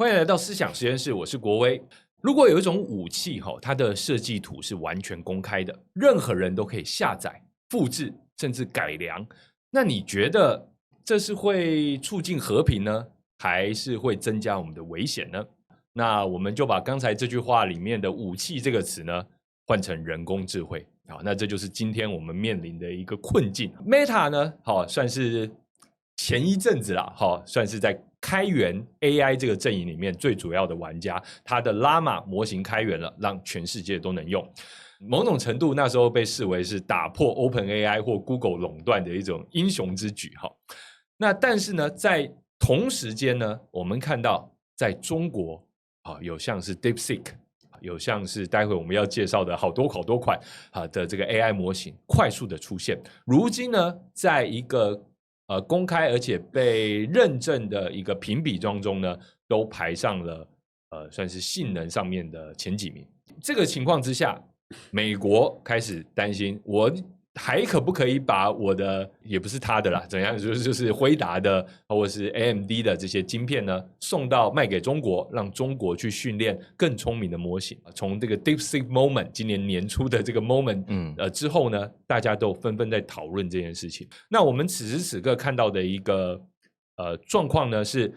欢迎来到思想实验室，我是国威。如果有一种武器，它的设计图是完全公开的，任何人都可以下载、复制，甚至改良，那你觉得这是会促进和平呢，还是会增加我们的危险呢？那我们就把刚才这句话里面的武器这个词呢，换成人工智慧。好，那这就是今天我们面临的一个困境。Meta 呢，算是前一阵子啦，算是在开源 AI 这个阵营里面最主要的玩家，它的 Llama 模型开源了，让全世界都能用。某种程度那时候被视为是打破 OpenAI 或 Google 垄断的一种英雄之举。那但是呢，在同时间呢，我们看到在中国有像是 DeepSeek， 有像是待会我们要介绍的好多款的这个 AI 模型快速的出现。如今呢，在一个公开而且被认证的一个评比当中呢，都排上了算是性能上面的前几名。这个情况之下，美国开始担心，我还可不可以把我的，也不是他的啦，怎样就是辉达的或者是 AMD 的这些晶片呢，送到卖给中国，让中国去训练更聪明的模型。从这个 DeepSeek Moment 今年年初的这个 Moment 之后呢，大家都纷纷在讨论这件事情。那我们此时此刻看到的一个状况呢，是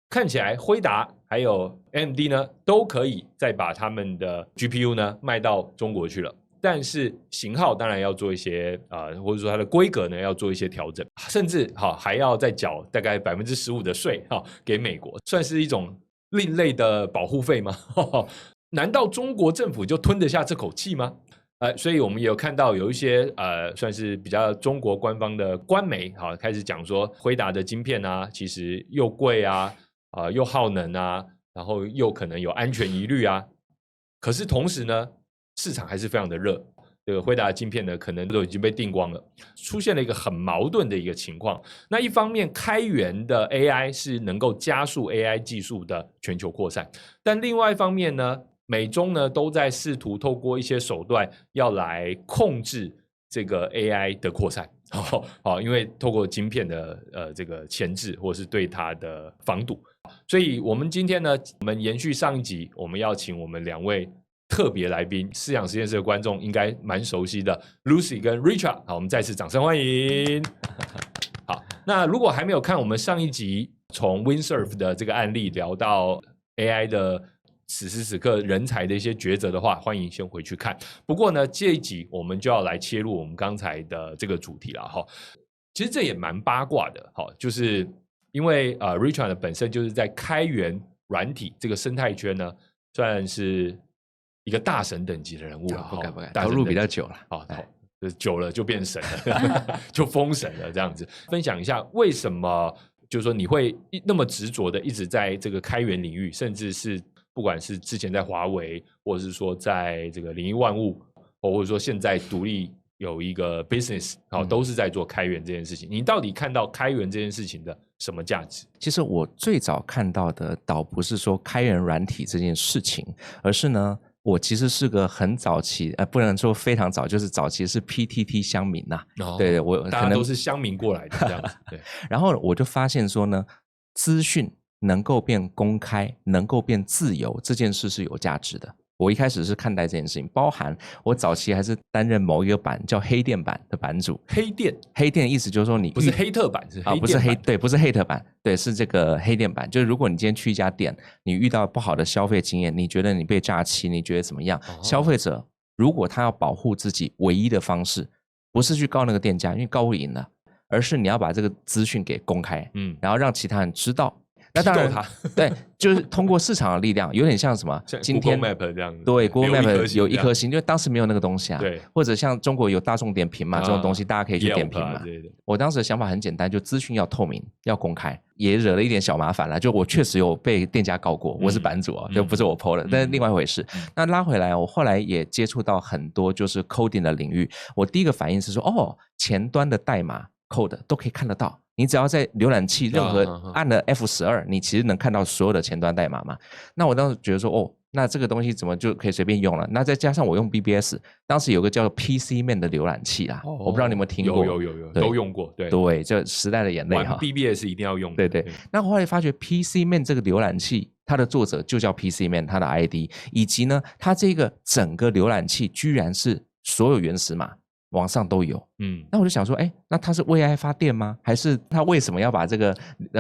看起来辉达还有 AMD 呢，都可以再把他们的 GPU 呢卖到中国去了。但是型号当然要做一些或者说它的规格呢要做一些调整，甚至还要再缴大概 15% 的税给美国，算是一种另类的保护费吗？难道中国政府就吞得下这口气吗？所以我们也有看到有一些算是比较中国官方的官媒开始讲说，辉达的晶片啊其实又贵又耗能啊，然后又可能有安全疑虑啊。可是同时呢，市场还是非常的热，这个辉达的晶片呢可能都已经被订光了，出现了一个很矛盾的一个情况。那一方面开源的 AI 是能够加速 AI 技术的全球扩散，但另外一方面呢，美中呢都在试图透过一些手段要来控制这个 AI 的扩散，因为透过晶片的这个前置或是对它的防堵。所以我们今天呢，我们延续上一集，我们要请我们两位特别来宾，思想实验室的观众应该蛮熟悉的 Lucy 跟 Richard。 好，我们再次掌声欢迎。好，那如果还没有看我们上一集从 Windsurf 的这个案例聊到 AI 的此时此刻人才的一些抉择的话，欢迎先回去看。不过呢，这一集我们就要来切入我们刚才的这个主题了。其实这也蛮八卦的，就是因为Richard 本身就是在开源软体这个生态圈呢，算是一个大神等级的人物了。不敢投入比较久了，久了就变神了就封神了这样子。分享一下为什么就是说你会那么执着的一直在这个开源领域，甚至是不管是之前在华为，或者是说在这个领域万物，或者说现在独立有一个 business 都是在做开源这件事情。你到底看到开源这件事情的什么价值？其实我最早看到的倒不是说开源软体这件事情，而是呢，我其实是个很早期不能说非常早，就是早期是 PTT 乡民对，我大家都是乡民过来的这样子对。然后我就发现说呢，资讯能够变公开，能够变自由，这件事是有价值的。我一开始是看待这件事情，包含我早期还是担任某一个版叫黑店版的版主。黑店意思就是说你不是黑特版，是黑店版，不是对，不是黑特版，对，是这个黑店版。就是如果你今天去一家店，你遇到不好的消费经验，你觉得你被诈欺，你觉得怎么样？消费者如果他要保护自己，唯一的方式不是去告那个店家，因为告不赢了，而是你要把这个资讯给公开，然后让其他人知道。那当然，对，就是通过市场的力量，有点像什么？今天 Google Map 这样子，对 ，Google Map 有一颗星，因为当时没有那个东西啊。对，或者像中国有大众点评嘛，这种东西大家可以去点评嘛。对。我当时的想法很简单，就资讯要透明，要公开，也惹了一点小麻烦了。就我确实有被店家告过，我是版主就不是我 PO 的，但是另外一回事。那拉回来，我后来也接触到很多就是 coding 的领域。我第一个反应是说，前端的代码 code 都可以看得到。你只要在浏览器任何按了 F12，你其实能看到所有的前端代码嘛。那我当时觉得说，那这个东西怎么就可以随便用了？那再加上我用 BBS， 当时有个叫 PC-Man 的浏览器啦，我不知道你有没有听过？有，都用过。对，这时代的眼泪玩 BBS 一定要用。对。那我后来发觉 PC-Man 这个浏览器，它的作者就叫 PCman， 它的 ID， 以及呢，它这个整个浏览器居然是所有原始码网上都有。那我就想说，那它是为爱发电吗？还是它为什么要把这个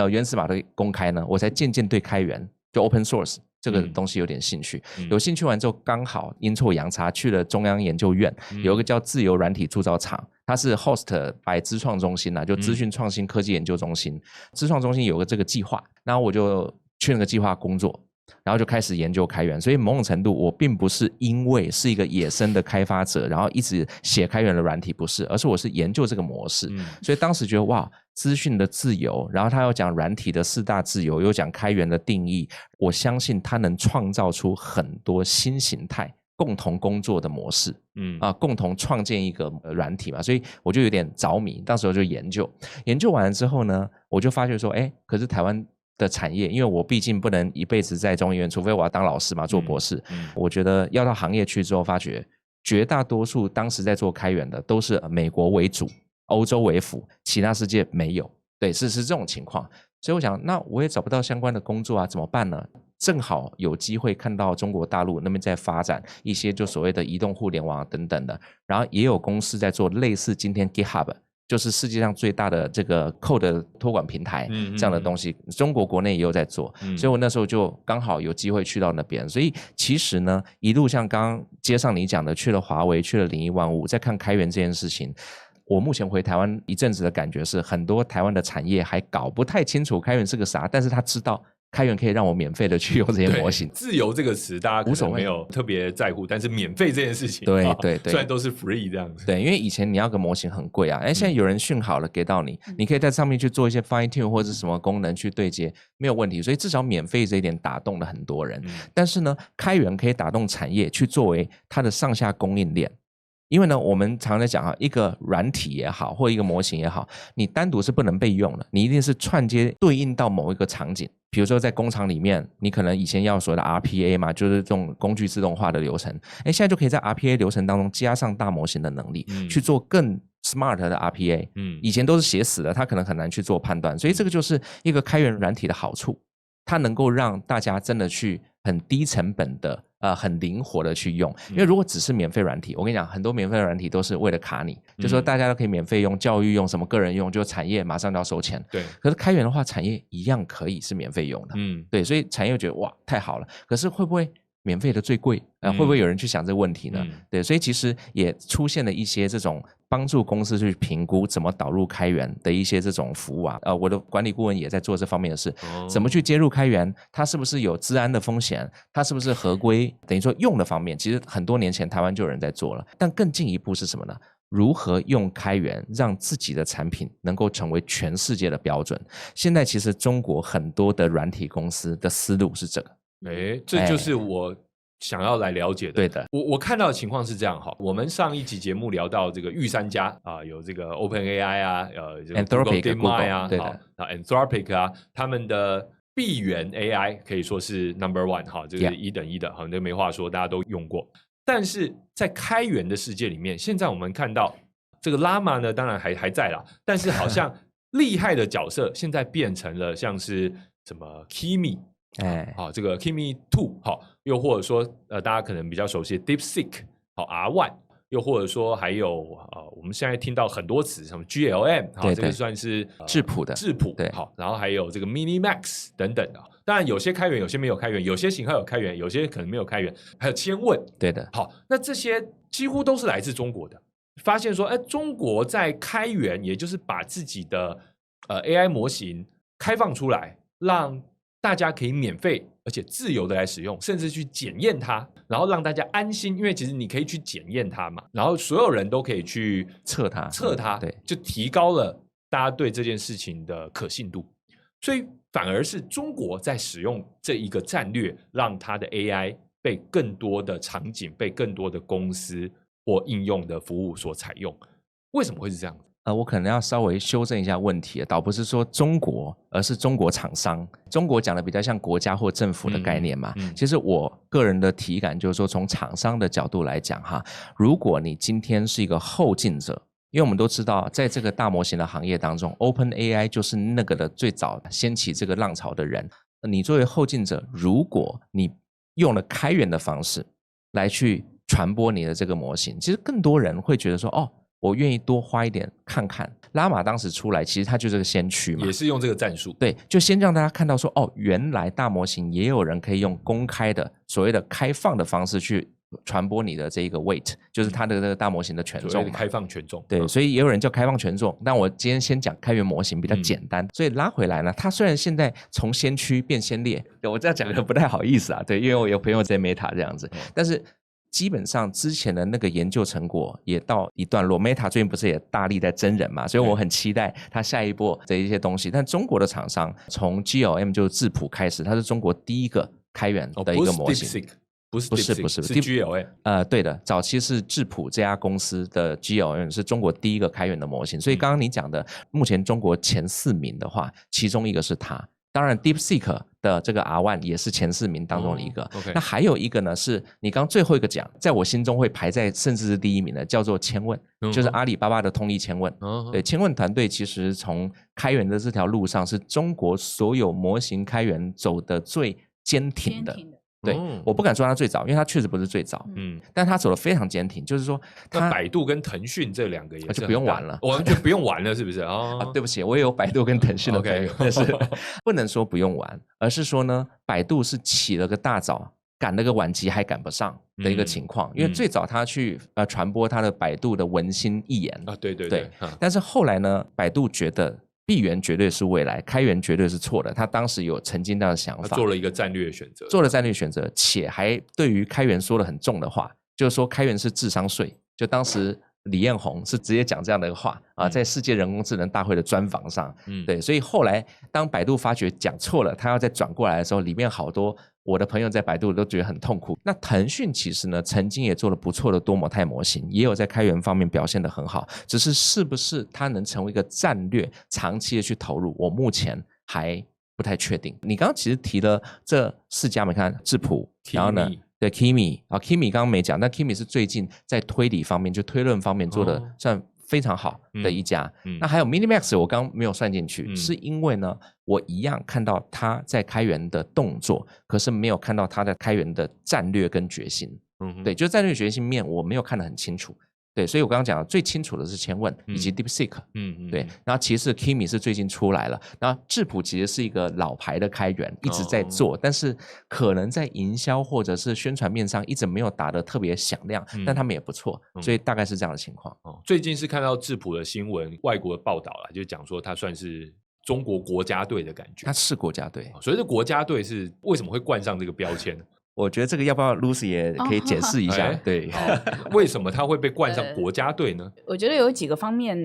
原始码都公开呢？我才渐渐对开源就 open source 这个东西有点兴趣。有兴趣完之后，刚好阴错阳差去了中央研究院，有一个叫自由软体铸造厂，它是 host by 资创中心就资讯创新科技研究中心。资创中心有个这个计划，然后我就去那个计划工作，然后就开始研究开源。所以某种程度我并不是因为是一个野生的开发者，然后一直写开源的软体，不是，而是我是研究这个模式。所以当时觉得哇，资讯的自由，然后他又讲软体的4大自由，又讲开源的定义，我相信他能创造出很多新形态共同工作的模式，共同创建一个软体嘛，所以我就有点着迷，当时我就研究完了之后呢，我就发觉说，可是台湾的产业，因为我毕竟不能一辈子在中研院，除非我要当老师嘛，做博士，我觉得要到行业去之后，发觉绝大多数当时在做开源的都是美国为主，欧洲为辅，其他世界没有，对，是这种情况。所以我想，那我也找不到相关的工作怎么办呢？正好有机会看到中国大陆那边在发展一些就所谓的移动互联网等等的，然后也有公司在做类似今天 GitHub， 就是世界上最大的这个 code 托管平台这样的东西，中国国内也有在做，所以我那时候就刚好有机会去到那边。所以其实呢，一路像刚刚接上你讲的，去了华为，去了领域万物，在看开源这件事情，我目前回台湾一阵子的感觉是，很多台湾的产业还搞不太清楚开源是个啥，但是他知道开源可以让我免费的去用这些模型。自由这个词大家可能没有特别在乎，但是免费这件事情，对，虽然都是 free 这样子。对，因为以前你要个模型很贵现在有人训好了给到你，你可以在上面去做一些 fine tune 或者是什么功能去对接，没有问题。所以至少免费这一点打动了很多人。但是呢，开源可以打动产业去作为它的上下供应链。因为呢，我们常在讲一个软体也好，或一个模型也好，你单独是不能被用的，你一定是串接对应到某一个场景。比如说在工厂里面，你可能以前要所谓的 RPA 嘛，就是这种工具自动化的流程，现在就可以在 RPA 流程当中加上大模型的能力，去做更 smart 的 RPA。以前都是写死的，它可能很难去做判断，所以这个就是一个开源软体的好处，它能够让大家真的去很低成本的很灵活的去用。因为如果只是免费软体，我跟你讲，很多免费软体都是为了卡你，就说大家都可以免费用，教育用，什么个人用，就产业马上就要收钱。对，可是开源的话，产业一样可以是免费用的。对，所以产业觉得哇太好了，可是会不会免费的最贵？会不会有人去想这个问题呢？对，所以其实也出现了一些这种帮助公司去评估怎么导入开源的一些这种服务我的管理顾问也在做这方面的事，怎么去接入开源，它是不是有资安的风险，它是不是合规，等于说用的方面，其实很多年前台湾就有人在做了，但更进一步是什么呢？如何用开源让自己的产品能够成为全世界的标准？现在其实中国很多的软体公司的思路是这个。这就是我想要来了解的。对的，我看到的情况是这样我们上一集节目聊到这个御三家有这个 OpenAI Anthropic DeepMind 对的Anthropic 他们的闭源 AI 可以说是 No.1 这个是1等1的这没话说，大家都用过。但是在开源的世界里面，现在我们看到这个 Llama 呢，当然还在啦，但是好像厉害的角色现在变成了像是什么 Kimi。这个 Kimi 2又或者说大家可能比较熟悉的 DeepSeek R1， 又或者说还有我们现在听到很多词，什么 GLM 这个算是质朴的对然后还有这个 Minimax 等等的。当然有些开源，有些没有开源，有些型号有开源，有些可能没有开源，还有千问。对的。那这些几乎都是来自中国的。发现说中国在开源，也就是把自己的AI 模型开放出来，让大家可以免费而且自由的来使用，甚至去检验它，然后让大家安心，因为其实你可以去检验它嘛，然后所有人都可以去测它，对，就提高了大家对这件事情的可信度。所以反而是中国在使用这一个战略，让它的 AI 被更多的场景、被更多的公司或应用的服务所采用。为什么会是这样？我可能要稍微修正一下问题，倒不是说中国，而是中国厂商。中国讲的比较像国家或政府的概念嘛。其实我个人的体感就是说，从厂商的角度来讲如果你今天是一个后进者，因为我们都知道，在这个大模型的行业当中 ，OpenAI 就是那个的最早掀起这个浪潮的人。你作为后进者，如果你用了开源的方式来去传播你的这个模型，其实更多人会觉得说，哦，我愿意多花一点看看。拉玛当时出来，其实它就是个先驱嘛，也是用这个战术。对，就先让大家看到说，哦，原来大模型也有人可以用公开的所谓的开放的方式去传播你的这一个 weight， 就是它的这个大模型的权重嘛，开放权重。对，所以也有人叫开放权重。但我今天先讲开源模型比较简单，所以拉回来呢，它虽然现在从先驱变先烈，我这样讲的不太好意思啊，对，因为我有朋友在 Meta 这样子，但是基本上之前的那个研究成果也到一段落 ，Meta 最近不是也大力在真人嘛，所以我很期待它下一波的一些东西。但中国的厂商从 GLM 就是智谱开始，它是中国第一个开源的一个模型。不是 GLM， 对的，早期是智谱这家公司的 GLM 是中国第一个开源的模型，所以刚刚你讲的，目前中国前4名的话，其中一个是它。当然 DeepSeek 的这个 R1 也是前4名当中的一个，那还有一个呢是你刚最后一个讲，在我心中会排在甚至是第1名的，叫做千问，就是阿里巴巴的通力千问。对，千问团队其实从开源的这条路上是中国所有模型开源走的最坚挺的。对，我不敢说它最早，因为它确实不是最早，但它走得非常坚挺，就是说，那百度跟腾讯这2个也就不用玩了，完全不用玩了，是不是啊？对不起，我也有百度跟腾讯的朋友，但是不能说不用玩，而是说呢，百度是起了个大早，赶了个晚集还赶不上的一个情况，因为最早他去传播他的百度的文心一言啊，对，但是后来呢，百度觉得闭源绝对是未来，开源绝对是错的。他当时有曾经这样的想法，做了一个战略选择，且还对于开源说了很重的话，就是说开源是智商税。就当时李彦宏是直接讲这样的话啊，在世界人工智能大会的专访上，对，所以后来当百度发觉讲错了，他要再转过来的时候，里面好多我的朋友在百度都觉得很痛苦。那腾讯其实呢，曾经也做了不错的多模态模型，也有在开源方面表现得很好，只是是不是它能成为一个战略，长期的去投入，我目前还不太确定。你刚刚其实提了这4家，你看智谱，然后呢？对 Kimi 啊 ，Kimi 刚刚没讲，但 Kimi 是最近在推理方面，就推论方面做的算非常好的一家。那还有 Minimax， 我刚没有算进去，是因为呢，我一样看到他在开源的动作，可是没有看到他的开源的战略跟决心。对，就战略决心面我没有看得很清楚。对，所以我刚刚讲的最清楚的是千问以及 DeepSeek，对，然后其次 Kimi 是最近出来了，然后智谱其实是一个老牌的开源，一直在做，但是可能在营销或者是宣传面上一直没有打得特别响亮，但他们也不错，所以大概是这样的情况。最近是看到智谱的新闻，外国的报道了，就讲说它算是中国国家队的感觉，它是国家队，所以这国家队是为什么会冠上这个标签呢？我觉得这个要不要 Lucy 也可以解释一下？对，为什么它会被冠上国家队呢？我觉得有几个方面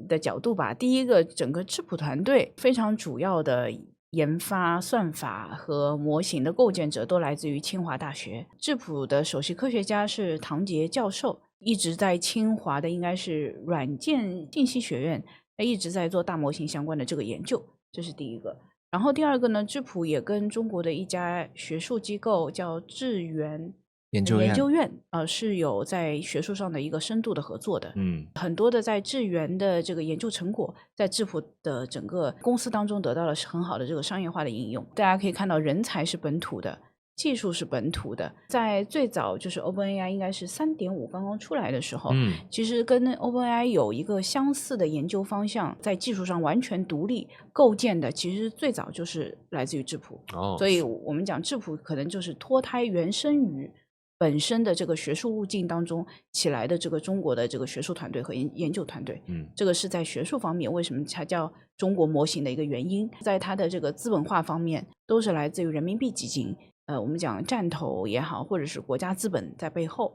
的角度吧。第一个，整个智谱团队非常主要的研发算法和模型的构建者都来自于清华大学。智谱的首席科学家是唐杰教授，一直在清华的应该是软件信息学院，一直在做大模型相关的这个研究，这是第一个。然后第二个呢，智谱也跟中国的一家学术机构叫智源研究院是有在学术上的一个深度的合作的。很多的在智源的这个研究成果，在智谱的整个公司当中得到了很好的这个商业化的应用。大家可以看到，人才是本土的，技术是本土的。在最早就是 OpenAI 应该是 3.5 刚刚出来的时候，其实跟 OpenAI 有一个相似的研究方向，在技术上完全独立构建的，其实最早就是来自于智谱。所以我们讲智谱可能就是脱胎原生于本身的这个学术路径当中起来的这个中国的这个学术团队和研究团队。这个是在学术方面为什么它叫中国模型的一个原因。在它的这个资本化方面，都是来自于人民币基金。我们讲战投也好，或者是国家资本在背后，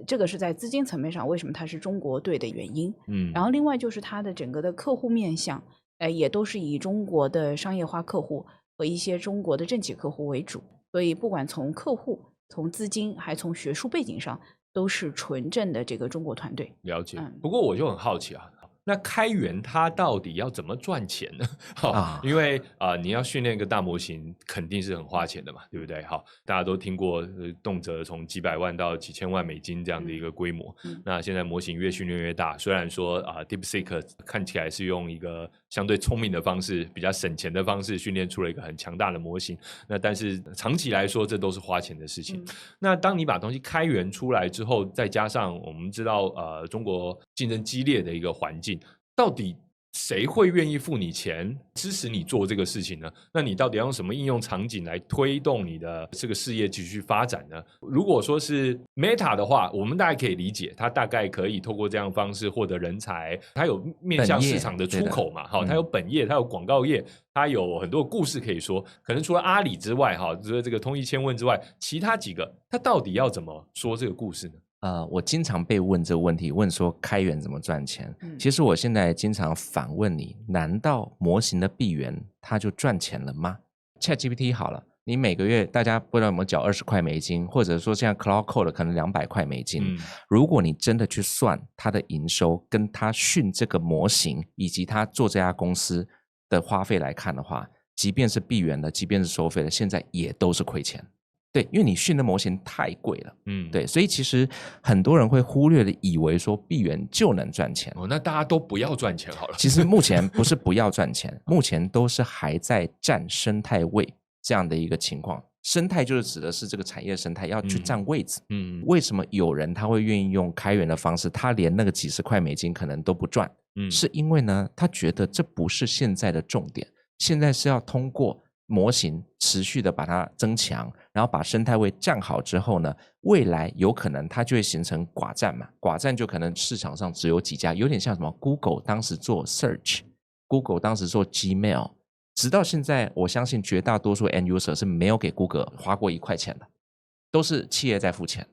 这个是在资金层面上为什么它是中国队的原因。然后另外就是它的整个的客户面向，也都是以中国的商业化客户和一些中国的政企客户为主，所以不管从客户、从资金还从学术背景上，都是纯正的这个中国团队。了解。不过我就很好奇啊。那开源它到底要怎么赚钱呢？因为你要训练一个大模型，肯定是很花钱的嘛，对不对？好，大家都听过，动辄从几百万到几千万美金这样的一个规模。那现在模型越训练越大，虽然说DeepSeek 看起来是用一个相对聪明的方式，比较省钱的方式训练出了一个很强大的模型。那但是长期来说，这都是花钱的事情。那当你把东西开源出来之后，再加上我们知道中国竞争激烈的一个环境，到底谁会愿意付你钱支持你做这个事情呢？那你到底要用什么应用场景来推动你的这个事业继续发展呢？如果说是 Meta 的话，我们大概可以理解，它大概可以透过这样的方式获得人才，它有面向市场的出口嘛，它有本业，它有广告业，它有很多故事可以说。可能除了阿里之外，除了这个通义千问之外，其他几个它到底要怎么说这个故事呢？我经常被问这个问题，问说开源怎么赚钱？其实我现在经常反问你，难道模型的闭源它就赚钱了吗？ ChatGPT 好了，你每个月大家不知道有没有缴20块美金，或者说现在 Cloud Code 可能200块美金，如果你真的去算它的营收跟它训这个模型以及它做这家公司的花费来看的话，即便是闭源的，即便是收费的，现在也都是亏钱。对，因为你训的模型太贵了，对，所以其实很多人会忽略的以为说闭源就能赚钱。那大家都不要赚钱好了。其实目前不是不要赚钱，目前都是还在占生态位这样的一个情况。生态就是指的是这个产业生态要去占位置。为什么有人他会愿意用开源的方式，他连那个几十块美金可能都不赚？是因为呢，他觉得这不是现在的重点，现在是要通过模型持续的把它增强，然后把生态位站好之后呢，未来有可能它就会形成寡占嘛，寡占就可能市场上只有几家，有点像什么 Google 当时做 Search， Google 当时做 Gmail， 直到现在我相信绝大多数 end user 是没有给 Google 花过1块钱的，都是企业在付钱。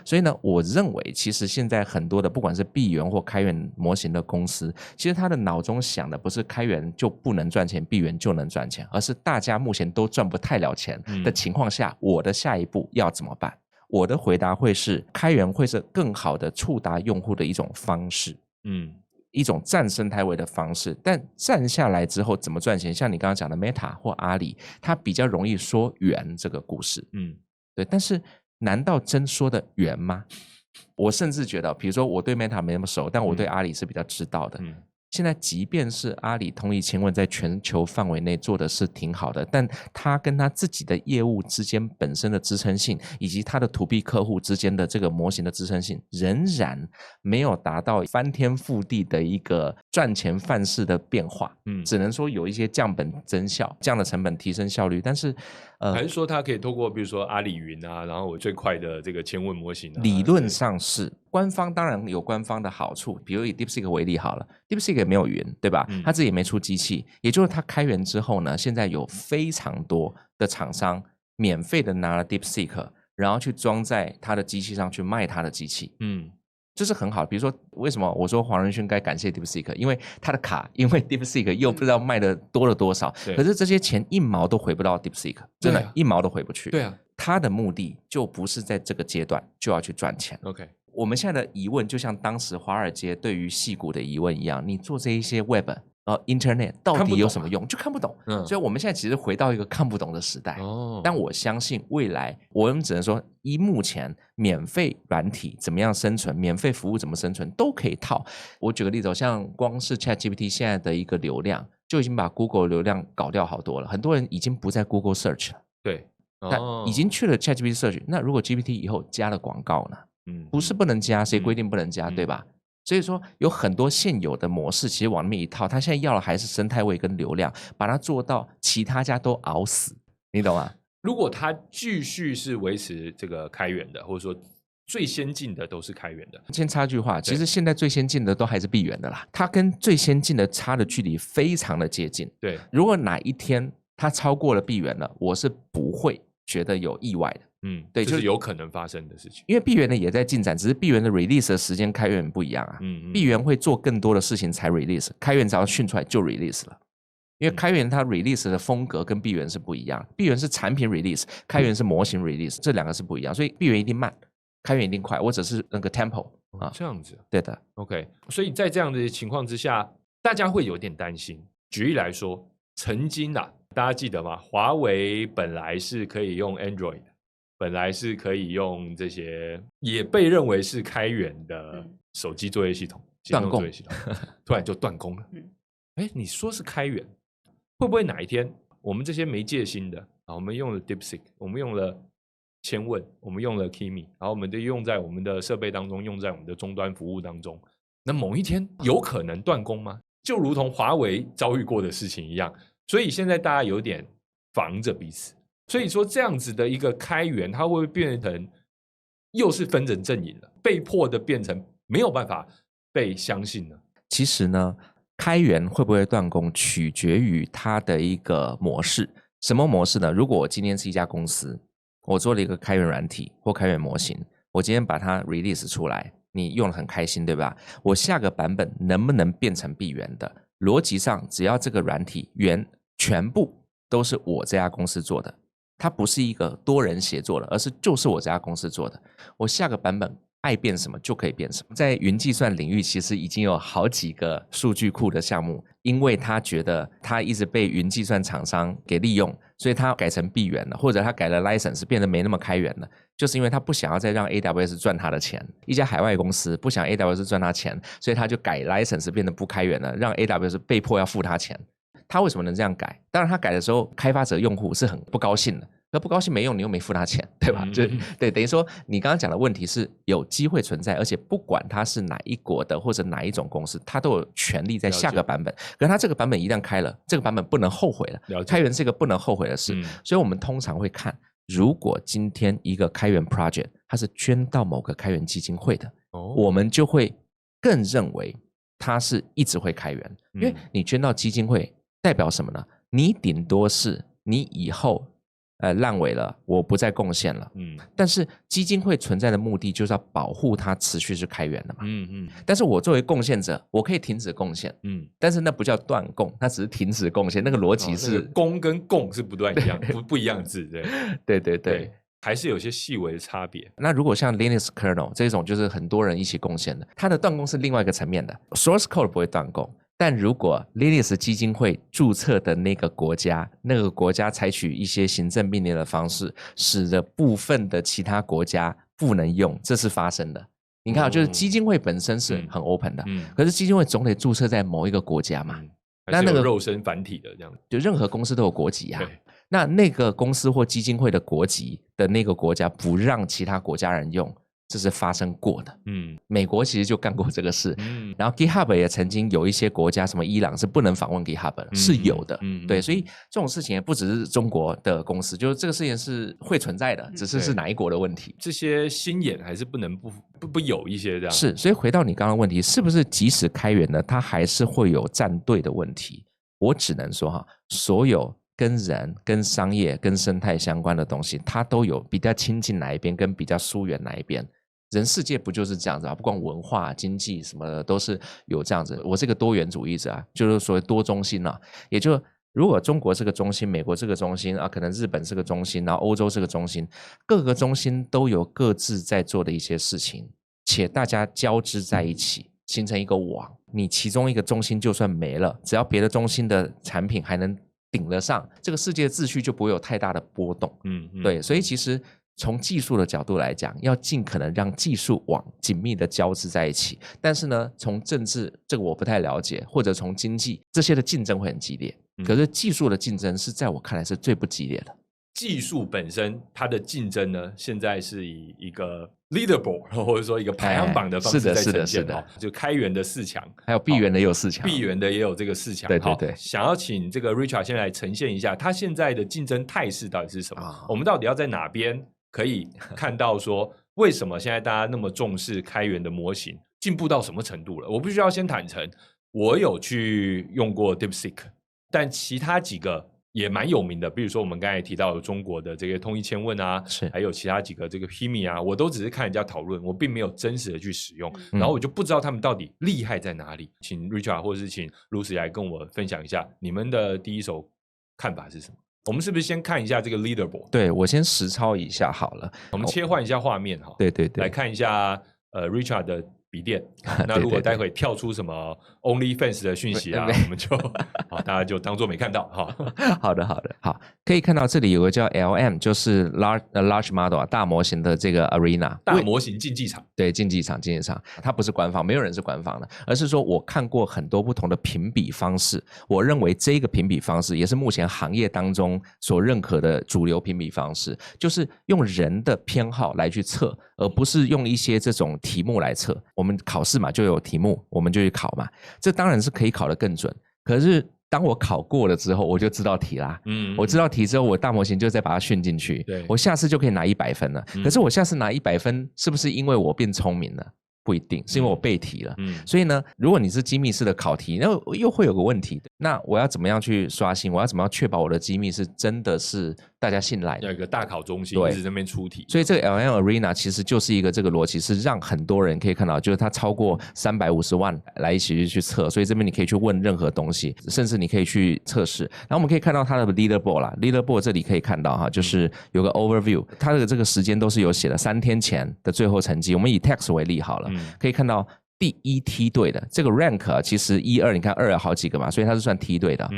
所以呢，我认为其实现在很多的不管是闭源或开源模型的公司，其实他的脑中想的不是开源就不能赚钱，闭源就能赚钱，而是大家目前都赚不太了钱的情况下，我的下一步要怎么办？我的回答会是，开源会是更好的触达用户的一种方式，一种占生态位的方式。但占下来之后怎么赚钱？像你刚刚讲的 Meta 或阿里，它比较容易说圆这个故事。对，但是难道真说的圆吗？我甚至觉得，比如说我对 Meta 没那么熟，但我对阿里是比较知道的。现在即便是阿里通义千问在全球范围内做的是挺好的，但它跟它自己的业务之间本身的支撑性，以及它的 to B 客户之间的这个模型的支撑性，仍然没有达到翻天覆地的一个赚钱范式的变化。只能说有一些降本增效，降了成本提升效率，但是还是说它可以透过比如说阿里云啊，然后我最快的这个千问模型理论上是，官方当然有官方的好处，比如以 DeepSeek 为例好了， DeepSeek 也没有云，对吧？它自己也没出机器，也就是它开源之后呢，现在有非常多的厂商免费的拿了 DeepSeek， 然后去装在他的机器上去卖他的机器。这是很好。比如说为什么我说黄仁勋该感谢 DeepSeek， 因为他的卡因为 DeepSeek 又不知道卖的多了多少，可是这些钱1毛都回不到 DeepSeek， 真的1毛都回不去。对啊，他的目的就不是在这个阶段就要去赚钱。OK，我们现在的疑问就像当时华尔街对于矽谷的疑问一样，你做这一些 Web Internet 到底有什么用？就看不懂。所以我们现在其实回到一个看不懂的时代。但我相信未来，我们只能说依目前免费软体怎么样生存，免费服务怎么生存都可以套。我举个例子，像光是 ChatGPT 现在的一个流量就已经把 Google 流量搞掉好多了，很多人已经不在 Google Search 了。对，已经去了 ChatGPT Search， 那如果 GPT 以后加了广告呢？不是不能加，谁规定不能加，对吧？所以说有很多现有的模式，其实往那边一套，他现在要的还是生态位跟流量，把它做到其他家都熬死，你懂吗？如果它继续是维持这个开源的，或者说最先进的都是开源的，先插句话，其实现在最先进的都还是闭源的啦，它跟最先进的差的距离非常的接近。对，如果哪一天它超过了闭源了，我是不会觉得有意外的。对，这是有可能发生的事情。因为闭源的也在进展，只是闭源的 release 的时间开源不一样啊。闭源会做更多的事情才 release， 开源只要训出来就 release 了。因为开源它 release 的风格跟闭源是不一样，闭源是产品 release， 开源是模型 release， 这两个是不一样，所以闭源一定慢，开源一定快，我只是那个 tempo 啊。这样子，对的。OK， 所以在这样的情况之下，大家会有点担心。举例来说，曾经大家记得吗？华为本来是可以用 Android 的。本来是可以用这些也被认为是开源的手机作业系统、行动作业系统，突然就断供了。你说是开源，会不会哪一天我们这些没戒心的我们用了 DeepSeek， 我们用了千问，我们用了 Kimi， 然后我们就用在我们的设备当中，用在我们的终端服务当中，那某一天有可能断供吗？就如同华为遭遇过的事情一样，所以现在大家有点防着彼此。所以说这样子的一个开源，它会不会变成又是分成阵营了，被迫的变成没有办法被相信呢？其实呢，开源会不会断供，取决于它的一个模式。什么模式呢？如果我今天是一家公司，我做了一个开源软体或开源模型，我今天把它 release 出来，你用得很开心，对吧？我下个版本能不能变成闭源的？逻辑上，只要这个软体全部都是我这家公司做的，它不是一个多人协作的，而是就是我这家公司做的，我下个版本爱变什么就可以变什么。在云计算领域，其实已经有好几个数据库的项目，因为他觉得他一直被云计算厂商给利用，所以他改成闭源了，或者他改了 license 变得没那么开源了，就是因为他不想要再让 AWS 赚他的钱。一家海外公司不想 AWS 赚他钱，所以他就改 license 变得不开源了，让 AWS 被迫要付他钱。他为什么能这样改？当然他改的时候，开发者用户是很不高兴的，那不高兴没用，你又没付他钱，对吧？对，等于说你刚刚讲的问题是有机会存在，而且不管他是哪一国的或者哪一种公司，他都有权利在下个版本。可是他这个版本一旦开了，这个版本不能后悔了。开源是一个不能后悔的事，所以我们通常会看，如果今天一个开源 project 它是捐到某个开源基金会的，我们就会更认为它是一直会开源，因为你捐到基金会代表什么呢？你顶多是你以后烂尾了，我不再贡献了。但是基金会存在的目的就是要保护它持续是开源的嘛。但是我作为贡献者，我可以停止贡献。但是那不叫断供，那只是停止贡献。那个逻辑是供跟供是不断一样，不一样的字。对，还是有些细微的差别。那如果像 Linux kernel 这种，就是很多人一起贡献的，它的断供是另外一个层面的。Source code 不会断供。但如果 Linux 基金会注册的那个国家采取一些行政命令的方式，使得部分的其他国家不能用，这是发生的。你看就是基金会本身是很 open 的，可是基金会总得注册在某一个国家嘛。那个肉身繁体的这样，就任何公司都有国籍啊。那个公司或基金会的国籍的那个国家不让其他国家人用，这是发生过的。美国其实就干过这个事。然后 GitHub 也曾经有一些国家，什么伊朗是不能访问 GitHub 的，是有的。对，所以这种事情也不只是中国的公司，就是这个事情是会存在的，只是哪一国的问题。这些心眼还是不能不有一些这样。是，所以回到你刚刚的问题，是不是即使开源呢，它还是会有站队的问题？我只能说所有跟人、跟商业、跟生态相关的东西，它都有比较亲近哪一边，跟比较疏远哪一边。人世界不就是这样子啊？不管文化、经济什么的，都是有这样子。我是个多元主义者啊，就是所谓多中心啊。也就如果中国是个中心，美国是个中心啊，可能日本是个中心，然后欧洲是个中心，各个中心都有各自在做的一些事情，且大家交织在一起，形成一个网。你其中一个中心就算没了，只要别的中心的产品还能顶得上，这个世界秩序就不会有太大的波动。对，所以其实从技术的角度来讲，要尽可能让技术网紧密的交织在一起。但是呢，从政治这个我不太了解，或者从经济这些的竞争会很激烈。可是技术的竞争是在我看来是最不激烈的。技术本身它的竞争呢，现在是以一个 leaderboard 或者说一个排行榜的方式在呈现。就开源的4强，还有闭源的也有4强，闭源的也有这个4强。对，想要请这个 Richard 先来呈现一下，他现在的竞争态势到底是什么？我们到底要在哪边可以看到说，为什么现在大家那么重视开源的模型，进步到什么程度了？我必须要先坦诚，我有去用过 DeepSeek， 但其他几个也蛮有名的，比如说我们刚才提到中国的这个通义千问啊，还有其他几个这个 Kimi 啊，我都只是看人家讨论，我并没有真实的去使用，然后我就不知道他们到底厉害在哪里。请 Richard 或者是请 Lucy 来跟我分享一下你们的第一手看法是什么？我们是不是先看一下这个 leaderboard？ 对，我先实操一下好了。我们切换一下画面哈。对，来看一下Richard 的笔电。那如果待会跳出什么 OnlyFans 的讯息啊，我们就好，大家就当做没看到哈。好的，好，可以看到这里有个叫 LM， 就是 large model 啊，大模型的这个 arena， 大模型竞技场。对，竞技场，它不是官方，没有人是官方的，而是说我看过很多不同的评比方式，我认为这个评比方式也是目前行业当中所认可的主流评比方式，就是用人的偏好来去测，而不是用一些这种题目来测。我们考试嘛，就有题目，我们就去考嘛，这当然是可以考得更准。可是当我考过了之后，我就知道题啦。我知道题之后，我大模型就再把它训进去，我下次就可以拿100分了。可是我下次拿100分，是不是因为我变聪明了？不一定，是因为我背题了。所以呢，如果你是机密式的考题，那又会有个问题。那我要怎么样去刷新？我要怎么样确保我的机密是真的是大家信赖的？要有一个大考中心一直在那边出题。所以这个 LM Arena 其实就是一个这个逻辑，是让很多人可以看到，就是它超过350万来一起去测。所以这边你可以去问任何东西，甚至你可以去测试。然后我们可以看到它的 leaderboard 啦 ，leaderboard 这里可以看到哈，就是有个 overview， 它的这个时间都是有写的，3天前的最后成绩。我们以 Tex 为例好了。可以看到第一梯队的这个 rank 啊，其实1、2，你看2有好几个嘛，所以它是算梯队的。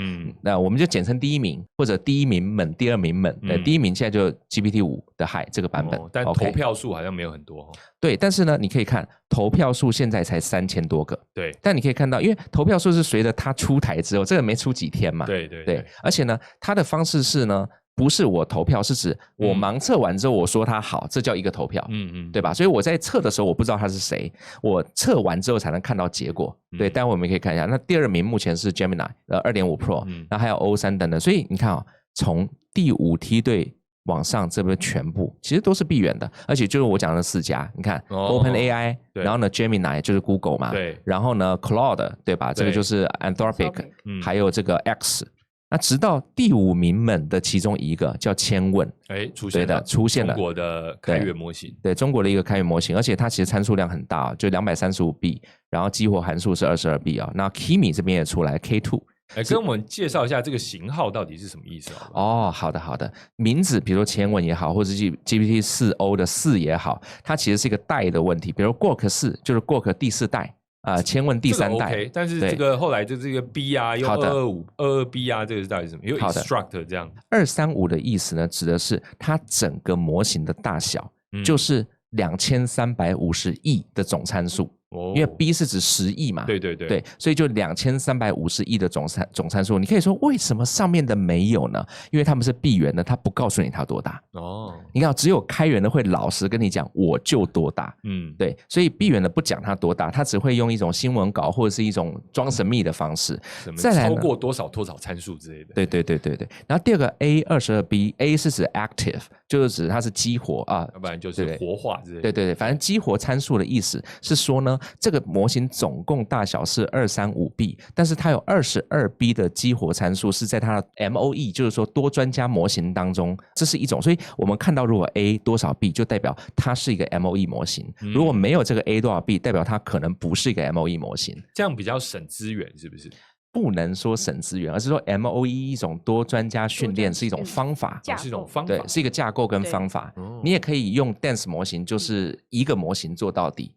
那我们就简称第一名，或者第一名们、第二名们。第一名现在就 GPT-5 的 High 这个版本，但投票数好像没有很多。对，但是呢，你可以看投票数现在才3000多个。对，但你可以看到，因为投票数是随着它出台之后，这个没出几天嘛。对，而且呢，它的方式是呢。不是我投票，是指我盲测完之后我说他好，这叫一个投票，对吧？所以我在测的时候我不知道他是谁，我测完之后才能看到结果。对，待会我们可以看一下。那第2名目前是 Gemini 2.5 Pro，那还有 O3 等等。所以你看从第5梯队往上这边全部其实都是闭源的，而且就是我讲的4家，你看 OpenAI，然后呢 Gemini 就是 Google 嘛，然后呢 Claude 对吧？这个就是 Anthropic，还有这个 X。那直到第5名们的其中一个叫千问，出现了中国的开源模型，对中国的一个开源模型，而且它其实参数量很大，就235B，然后激活函数是22B 啊。那 Kimi 这边也出来 K2，跟我们介绍一下这个型号到底是什么意思好的，名字比如说千问也好，或者 GPT-4O 的4也好，它其实是一个代的问题，比如 Grok 4就是 Grok 第4代。千问第3代，OK， 但是这个后来就这个 B 啊，又22522B 啊，这个是到底是什么？又 instruct 这样。235的意思呢，指的是它整个模型的大小，就是2350亿的总参数。因为 B 是指10亿嘛，对，所以就2350亿的总参数。你可以说为什么上面的没有呢？因为他们是闭源的，他不告诉你它多大。你看，只有开源的会老实跟你讲我就多大。对，所以闭源的不讲它多大，他只会用一种新闻稿或者是一种装神秘的方式，再来超过多少参数之类的。对。然后第2个 A22B，A 是指 active， 就是指它是激活啊，要不然就是活化之类的。对，反正激活参数的意思是说呢。这个模型总共大小是235B， 但是它有22B 的激活参数是在它的 MOE， 就是说多专家模型当中，这是一种。所以我们看到如果 A 多少 B， 就代表它是一个 MOE 模型；如果没有这个 A 多少 B， 代表它可能不是一个 MOE 模型。这样比较省资源，是不是？不能说省资源，而是说 MOE 一种多专家训练是一种方法，是一种方法，对，是一个架构跟方法。你也可以用 dense 模型，就是一个模型做到底。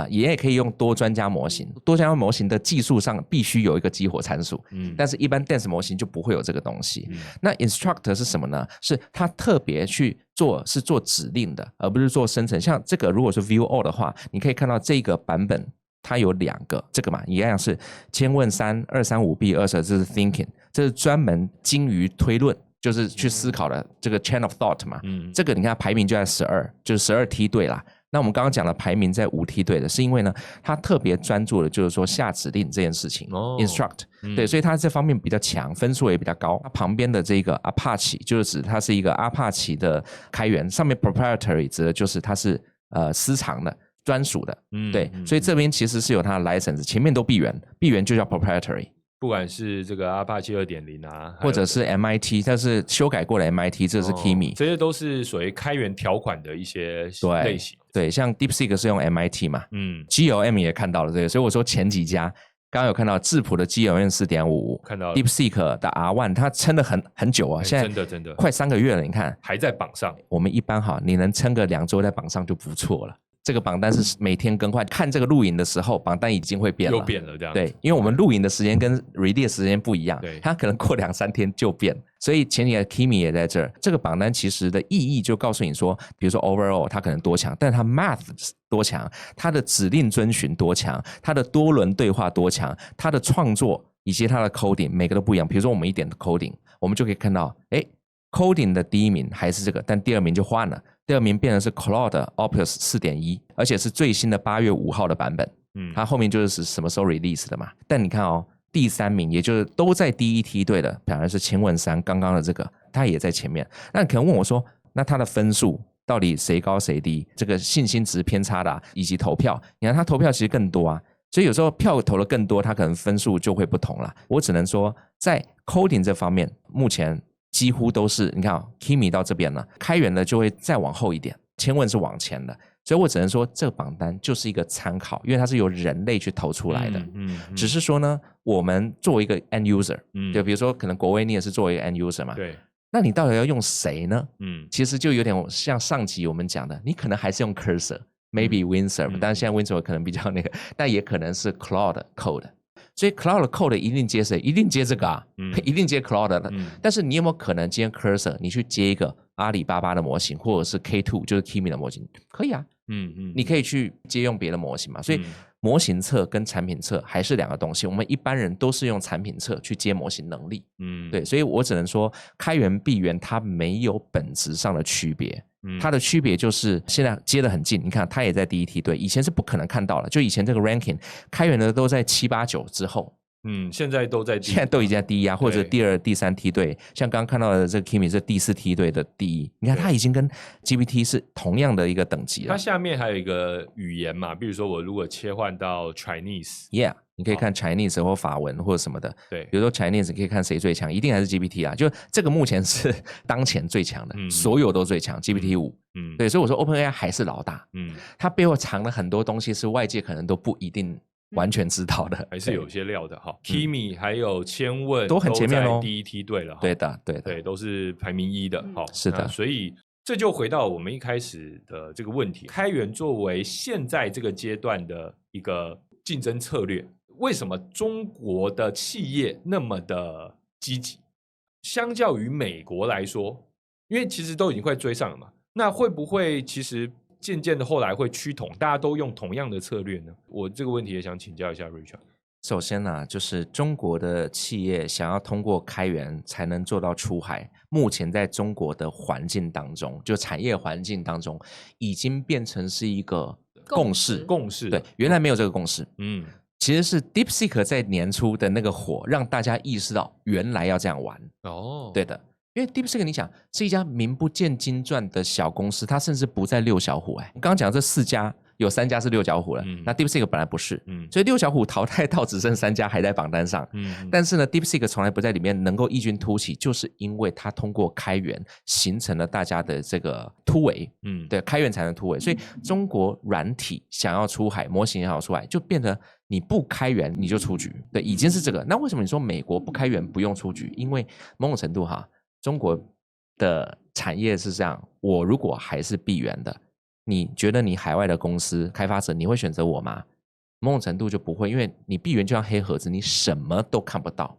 也可以用多专家模型，多专家模型的技术上必须有一个激活参数，但是一般 dense 模型就不会有这个东西。那 instructor 是什么呢？是它特别去做指令的，而不是做生成。像这个如果是 view all 的话，你可以看到这个版本它有2个，这个嘛一样是千问3 235B 20，这是 thinking， 这是专门精于推论，就是去思考的这个 chain of thought 嘛。这个你看排名就在12，就是12梯队啦。那我们刚刚讲的排名在5梯队的，是因为呢，他特别专注的就是说下指令这件事情，instruct，对，所以他这方面比较强，分数也比较高。他旁边的这个 Apache 就是指它是一个 Apache 的开源，上面 proprietary 指的就是它是私藏的、专属的，对，所以这边其实是有它的 license， 前面都闭源就叫 proprietary。不管是这个 Apache 2.0 啊，或者是 MIT， 但是修改过的 MIT， 这是 Kimi，这些都是属于开源条款的一些类型。对，像 DeepSeek 是用 MIT 嘛，GLM 也看到了这个，所以我说前几家刚刚有看到智谱的 GLM 4.55， 看到 DeepSeek 的 R1， 它撑了很久啊，现在真的快3个月了，你看还在榜上。我们一般你能撑个2周在榜上就不错了。这个榜单是每天更换，看这个录影的时候榜单已经会变了，又变了这样。对，因为我们录影的时间跟 release 的时间不一样，对，它可能过2-3天就变。所以前几天 Kimi 也在这儿，这个榜单其实的意义就告诉你说，比如说 overall 它可能多强，但是它 math 多强，它的指令遵循多强，它的多轮对话多强，它的创作以及它的 coding 每个都不一样。比如说我们一点的 coding， 我们就可以看到coding 的第1名还是这个，但第2名就换了，第2名变成是 Claude Opus 4.1， 而且是最新的8月5号的版本。它后面就是什么时候 release 的嘛。但你看哦，第3名也就是都在第一梯队的，反而是千问三刚刚的这个，他也在前面。那你可能问我说，那他的分数到底谁高谁低？这个信心值偏差的以及投票，你看他投票其实更多啊，所以有时候票投的更多，他可能分数就会不同了。我只能说，在 coding 这方面，目前几乎都是你看Kimi 到这边了，开源的就会再往后一点，千问是往前的。所以我只能说，这个榜单就是一个参考，因为它是由人类去投出来的。只是说呢，我们作为一个 end user，就比如说可能国威你也是作为一个 end user 嘛，对，那你到底要用谁呢？其实就有点像上集我们讲的，你可能还是用 Cursor，maybe Windsurf，但是现在 Windsurf 可能比较那个，但也可能是 Claude Code。所以 Claude Code 一定接谁？一定接这个啊，一定接 Claude 的。但是你有没有可能今天 Cursor 你去接一个阿里巴巴的模型，或者是 K2 就是 Kimi 的模型？可以啊，你可以去借用别的模型嘛。所以模型侧跟产品侧还是2个东西。我们一般人都是用产品侧去接模型能力。对，所以我只能说，开源闭源它没有本质上的区别。它的区别就是现在接得很近，你看它也在第一梯队，以前是不可能看到的，就以前这个 ranking 开源的都在7、8、9之后，现在都在现在都已经在第1啊，或者第2、第3梯队，像刚刚看到的这个 Kimi 是第4梯队的第1，你看它已经跟 GPT 是同样的一个等级了。它下面还有一个语言嘛，比如说我如果切换到 Chinese， 你可以看 Chinese 或法文或者什么的，对，比如说 Chinese 你可以看谁最强，一定还是 GPT 啊，就这个目前是当前最强的，所有都最强 GPT 5，对，所以我说 OpenAI 还是老大，它背后藏了很多东西是外界可能都不一定完全知道的，还是有些料的哈。Kimi 还有千问都很前面哦，第一梯队了，对的，对，都是排名1的，好，是的，所以这就回到我们一开始的这个问题，开源作为现在这个阶段的一个竞争策略。为什么中国的企业那么的积极？相较于美国来说，因为其实都已经快追上了嘛，那会不会其实渐渐的后来会趋同，大家都用同样的策略呢？我这个问题也想请教一下 Richard。首先呢，就是中国的企业想要通过开源才能做到出海，目前在中国的环境当中，就产业环境当中，已经变成是一个共识。对，原来没有这个共识。其实是 DeepSeek 在年初的那个火，让大家意识到原来要这样玩。对的，因为 DeepSeek 你想是一家名不见经传的小公司，它甚至不在6小虎。刚刚讲这4家，有3家是6小虎了，那 DeepSeek 本来不是，所以6小虎淘汰到只剩3家还在榜单上。但是呢 ，DeepSeek 从来不在里面能够异军突起，就是因为它通过开源形成了大家的这个突围。对，开源才能突围，所以中国软体想要出海，模型也好出海，就变得你不开源你就出局。对，已经是这个。那为什么你说美国不开源不用出局？因为某种程度中国的产业是这样，我如果还是闭源的，你觉得你海外的公司开发者你会选择我吗？某种程度就不会，因为你闭源就像黑盒子，你什么都看不到。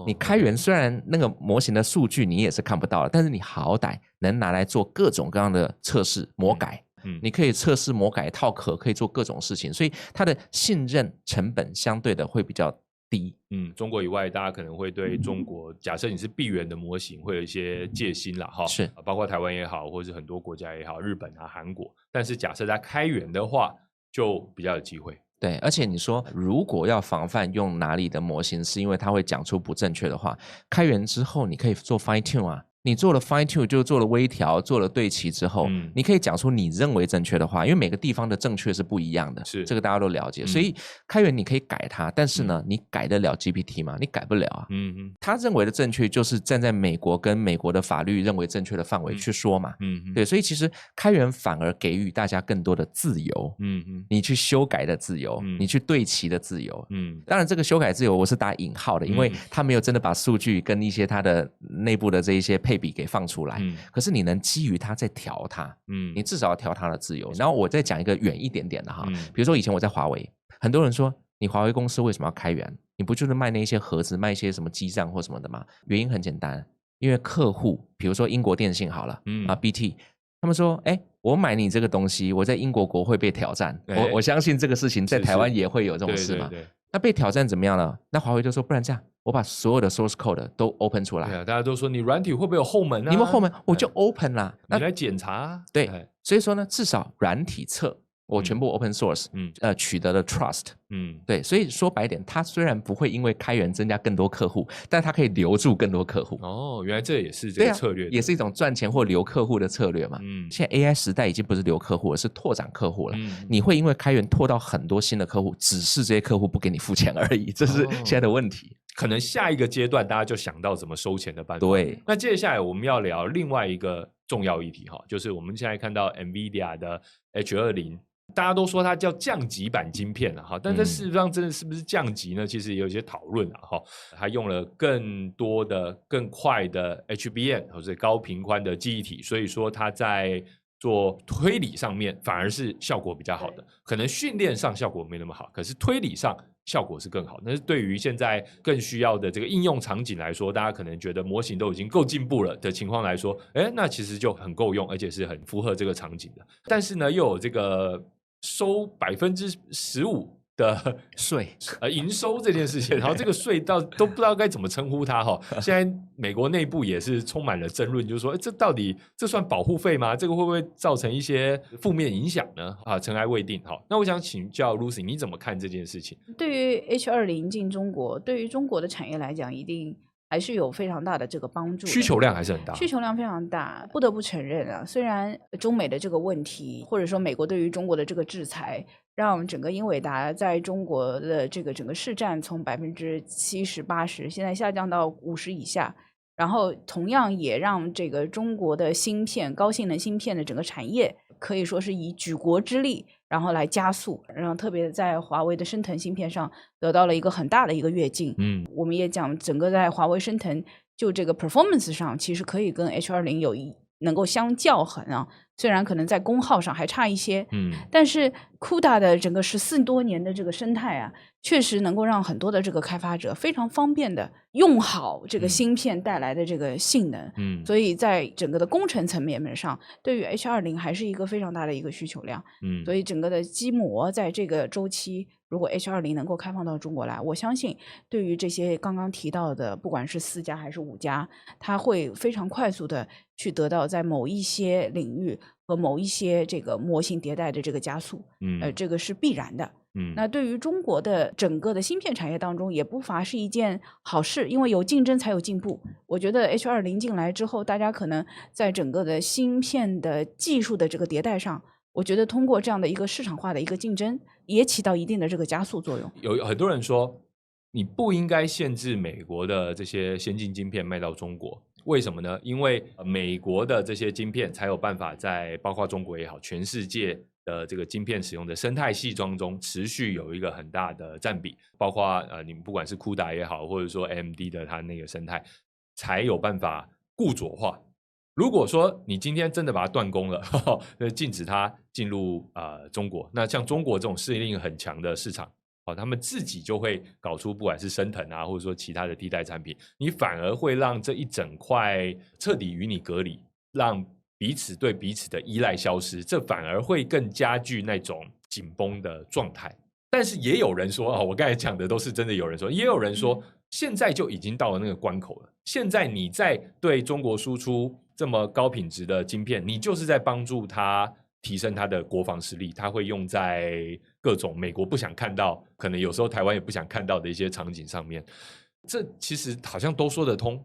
你开源虽然那个模型的数据你也是看不到的，但是你好歹能拿来做各种各样的测试魔改。你可以测试魔改套壳，可以做各种事情，所以它的信任成本相对的会比较低。中国以外，大家可能会对中国，假设你是闭源的模型，会有一些戒心啦，是，包括台湾也好，或者是很多国家也好，日本啊、韩国。但是假设在开源的话，就比较有机会。对，而且你说如果要防范用哪里的模型，是因为它会讲出不正确的话，开源之后你可以做 fine tune 啊。你做了 fine tune 就做了微调，做了对齐之后，你可以讲出你认为正确的话，因为每个地方的正确是不一样的，是这个大家都了解。所以开源你可以改它，但是呢，你改得了 GPT 吗？你改不了啊。他认为的正确就是站在美国跟美国的法律认为正确的范围去说嘛。对，所以其实开源反而给予大家更多的自由。你去修改的自由，你去对齐的自由。当然这个修改自由我是打引号的，因为他没有真的把数据跟一些他的内部的这一些配配比给放出来，可是你能基于它再调它，你至少要调它的自由。然后我再讲一个远一点点的哈，比如说以前我在华为，很多人说你华为公司为什么要开源？你不就是卖那些盒子，卖一些什么基站或什么的吗？原因很简单，因为客户，比如说英国电信好了，BT， 他们说，我买你这个东西，我在英国国会被挑战，我相信这个事情在台湾也会有这种事嘛。对，那被挑战怎么样了？那华为就说，不然这样，我把所有的 source code 都 open 出来。对啊，大家都说你软体会不会有后门啊？你有没有后门？我就 open 啦，你来检查啊。对，所以说呢，至少软体侧我全部 open source，取得了 trust，对，所以说白点，它虽然不会因为开源增加更多客户，但它可以留住更多客户。哦，原来这也是这个策略，也是一种赚钱或留客户的策略嘛。现在 AI 时代已经不是留客户了，是拓展客户了。你会因为开源拓到很多新的客户，只是这些客户不给你付钱而已，这是现在的问题。可能下一个阶段大家就想到怎么收钱的办法。对，那接下来我们要聊另外一个重要议题哈，就是我们现在看到 NVIDIA 的 H20。大家都说它叫降级版晶片了哈，但这事实上真的是不是降级呢？其实也有一些讨论啊哈。它用了更多的、更快的 HBM 或者高频宽的记忆体，所以说它在做推理上面反而是效果比较好的。可能训练上效果没那么好，可是推理上效果是更好。但是对于现在更需要的这个应用场景来说，大家可能觉得模型都已经够进步了的情况来说，那其实就很够用，而且是很符合这个场景的。但是呢，又有这个收15%的税营收这件事情，然后这个税都不知道该怎么称呼它哈。现在美国内部也是充满了争论，就是说这到底这算保护费吗？这个会不会造成一些负面影响呢？尘埃未定。好，那我想请教 Lucy， 你怎么看这件事情？对于 H20进中国，对于中国的产业来讲，一定还是有非常大的这个帮助，需求量还是很大，需求量非常大。不得不承认啊，虽然中美的这个问题，或者说美国对于中国的这个制裁，让整个英伟达在中国的这个整个市占从70%、80%现在下降到50%以下，然后同样也让这个中国的芯片、高性能芯片的整个产业可以说是以举国之力，然后来加速，然后特别在华为的升腾芯片上得到了一个很大的一个跃进。我们也讲整个在华为升腾就这个 performance 上，其实可以跟 H20能够相较衡啊。虽然可能在功耗上还差一些，但是 CUDA 的整个14多年的这个生态啊，确实能够让很多的这个开发者非常方便的用好这个芯片带来的这个性能。所以在整个的工程层面上，对于 H20还是一个非常大的一个需求量。所以整个的基模在这个周期，如果 H20能够开放到中国来，我相信对于这些刚刚提到的，不管是4家还是5家，它会非常快速的去得到在某一些领域和某一些这个模型迭代的这个加速。这个是必然的。那对于中国的整个的芯片产业当中，也不乏是一件好事，因为有竞争才有进步。我觉得 H20进来之后，大家可能在整个的芯片的技术的这个迭代上，我觉得通过这样的一个市场化的一个竞争，也起到一定的这个加速作用。有很多人说，你不应该限制美国的这些先进晶片卖到中国。为什么呢？因为美国的这些晶片才有办法在包括中国也好，全世界的这个晶片使用的生态系当中持续有一个很大的占比，包括你们不管是CUDA也好，或者说 AMD 的它那个生态，才有办法固着化。如果说你今天真的把它断供了，禁止它进入中国，那像中国这种适应力很强的市场，他们自己就会搞出不管是升腾啊，或者说其他的替代产品，你反而会让这一整块彻底与你隔离，让彼此对彼此的依赖消失，这反而会更加剧那种紧绷的状态。但是也有人说，我刚才讲的都是真的有人说，也有人说现在就已经到了那个关口了，现在你在对中国输出这么高品质的晶片，你就是在帮助它提升它的国防实力，它会用在各种美国不想看到，可能有时候台湾也不想看到的一些场景上面。这其实好像都说得通，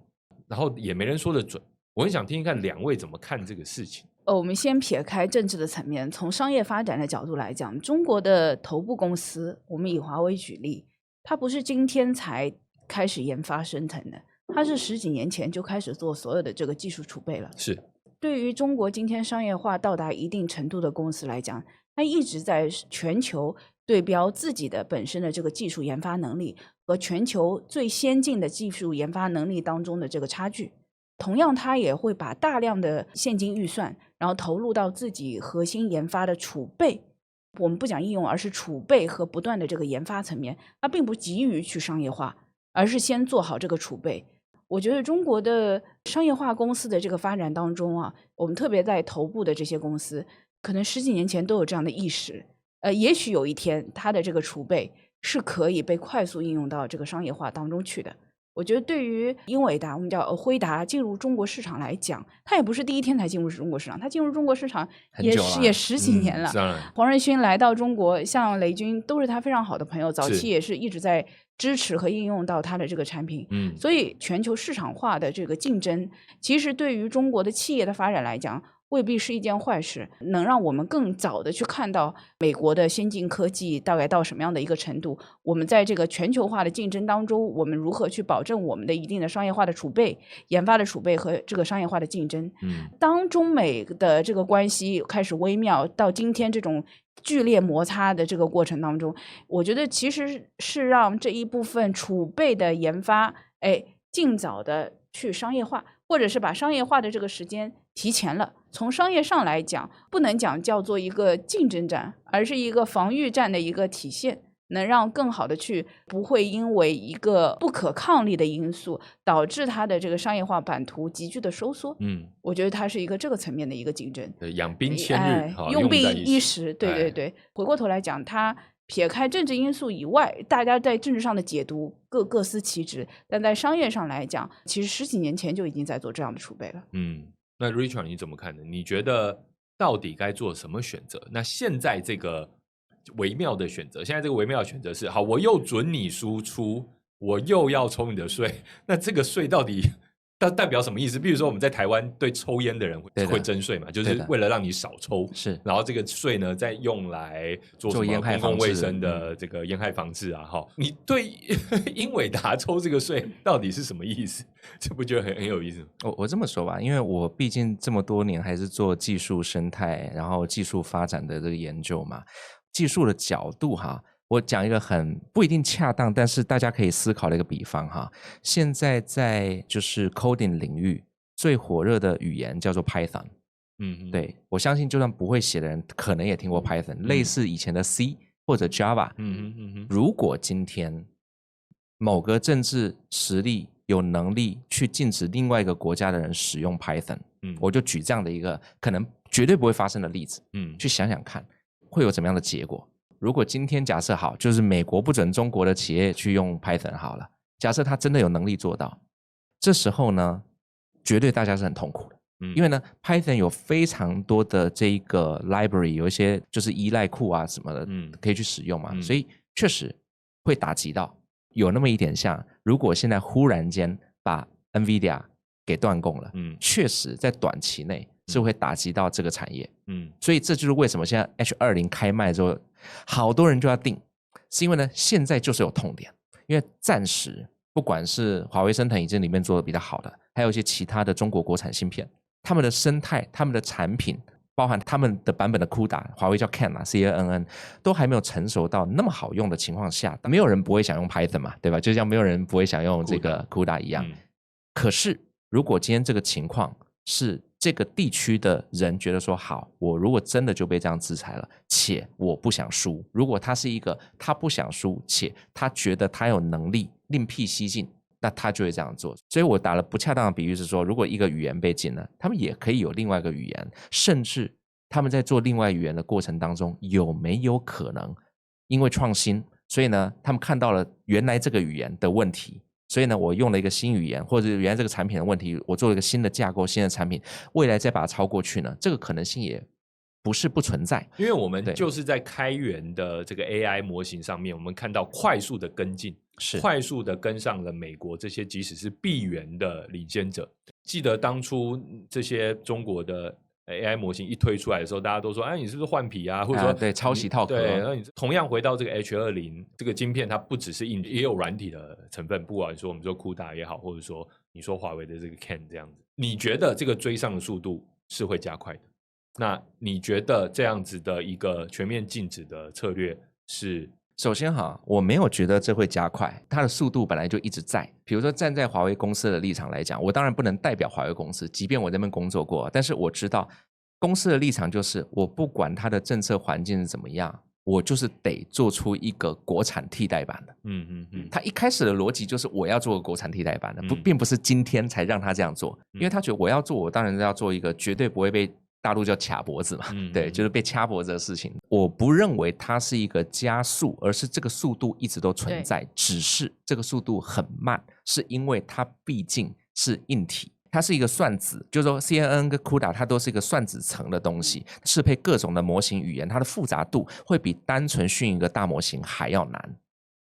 然后也没人说得准。我很想听听看两位怎么看这个事情。我们先撇开政治的层面，从商业发展的角度来讲，中国的头部公司，我们以华为举例，它不是今天才开始研发升腾的，它是10几年前就开始做所有的这个技术储备了。是。对于中国今天商业化到达一定程度的公司来讲，它一直在全球对标自己的本身的这个技术研发能力和全球最先进的技术研发能力当中的这个差距。同样它也会把大量的现金预算然后投入到自己核心研发的储备，我们不讲应用，而是储备和不断的这个研发层面，它并不急于去商业化，而是先做好这个储备。我觉得中国的商业化公司的这个发展当中啊，我们特别在头部的这些公司，可能10几年前都有这样的意识，也许有一天它的这个储备是可以被快速应用到这个商业化当中去的。我觉得对于英伟达，我们叫辉达进入中国市场来讲，它也不是第一天才进入中国市场，它进入中国市场也10几年了。黄仁勋来到中国，像雷军都是他非常好的朋友，早期也是一直在支持和应用到他的这个产品。所以全球市场化的这个竞争，其实对于中国的企业的发展来讲，未必是一件坏事，能让我们更早的去看到美国的先进科技大概到什么样的一个程度，我们在这个全球化的竞争当中，我们如何去保证我们的一定的商业化的储备、研发的储备和这个商业化的竞争。当中美的这个关系开始微妙，到今天这种剧烈摩擦的这个过程当中，我觉得其实是让这一部分储备的研发，尽早的去商业化，或者是把商业化的这个时间提前了。从商业上来讲，不能讲叫做一个竞争战，而是一个防御战的一个体现，能让更好的去不会因为一个不可抗力的因素导致它的这个商业化版图急剧的收缩。我觉得它是一个这个层面的一个竞争，养兵千日，用兵一时。对对对，回过头来讲，它撇开政治因素以外，大家在政治上的解读各司其职，但在商业上来讲，其实10几年前就已经在做这样的储备了。那 Richard 你怎么看呢？你觉得到底该做什么选择？那现在这个微妙的选择，现在这个微妙的选择是：好，我又准你输出，我又要抽你的税，那这个税到底代表什么意思？比如说我们在台湾对抽烟的人会征税嘛，就是为了让你少抽，是，然后这个税呢再用来做什么公共卫生的这个烟害防治啊。你对英伟达抽这个税到底是什么意思？这不觉得很有意思吗？我这么说吧，因为我毕竟这么多年还是做技术生态，然后技术发展的这个研究嘛，技术的角度哈。我讲一个很不一定恰当，但是大家可以思考的一个比方哈。现在在就是 coding 领域最火热的语言叫做 Python。对，我相信就算不会写的人，可能也听过 Python，类似以前的 C 或者 Java。如果今天某个政治实力有能力去禁止另外一个国家的人使用 Python，我就举这样的一个可能绝对不会发生的例子，去想想看会有怎么样的结果。如果今天假设好，就是美国不准中国的企业去用 Python 好了，假设他真的有能力做到，这时候呢，绝对大家是很痛苦的，因为呢 Python 有非常多的这一个 library， 有一些就是依赖库啊什么的，可以去使用嘛，所以确实会打击到，有那么一点像，如果现在忽然间把 NVIDIA 给断供了，确实在短期内是会打击到这个产业，所以这就是为什么现在 H20 开卖之后，好多人就要订，是因为呢，现在就是有痛点，因为暂时不管是华为、升腾已经里面做的比较好的，还有一些其他的中国国产芯片，他们的生态、他们的产品，包含他们的版本的 CUDA， 华为叫 CANN 啊 ，CANN， 都还没有成熟到那么好用的情况下，没有人不会想用 Python 嘛，对吧？就像没有人不会想用这个 CUDA 一样。可是如果今天这个情况是这个地区的人觉得说好，我如果真的就被这样制裁了，且我不想输，如果他是一个他不想输，且他觉得他有能力另辟蹊径，那他就会这样做。所以我打了不恰当的比喻是说，如果一个语言被禁了，他们也可以有另外一个语言，甚至他们在做另外语言的过程当中，有没有可能因为创新，所以呢他们看到了原来这个语言的问题，所以呢我用了一个新语言，或者原来这个产品的问题，我做了一个新的架构、新的产品，未来再把它超过去呢，这个可能性也不是不存在。因为我们就是在开源的这个 AI 模型上面，我们看到快速的跟进，是快速的跟上了美国这些即使是闭源的领先者。记得当初这些中国的AI 模型一推出来的时候，大家都说哎，你是不是换皮啊，或者说对抄袭套壳。对，那你同样回到这个 H20 这个晶片，它不只是硬，也有软体的成分，不管说我们说 CUDA 也好，或者说你说华为的这个 CANN 这样子，你觉得这个追上的速度是会加快的？那你觉得这样子的一个全面禁止的策略是首先哈，我没有觉得这会加快，它的速度本来就一直在。比如说站在华为公司的立场来讲，我当然不能代表华为公司，即便我在那边工作过，但是我知道公司的立场就是，我不管它的政策环境是怎么样，我就是得做出一个国产替代版的。他一开始的逻辑就是我要做个国产替代版的，并不是今天才让他这样做，因为他觉得我要做，我当然要做一个绝对不会被大陆叫卡脖子嘛，对，就是被掐脖子的事情。我不认为它是一个加速，而是这个速度一直都存在，只是这个速度很慢，是因为它毕竟是硬体。它是一个算子，就是说 CNN 跟 CUDA 它都是一个算子层的东西，适配各种的模型语言，它的复杂度会比单纯训一个大模型还要难。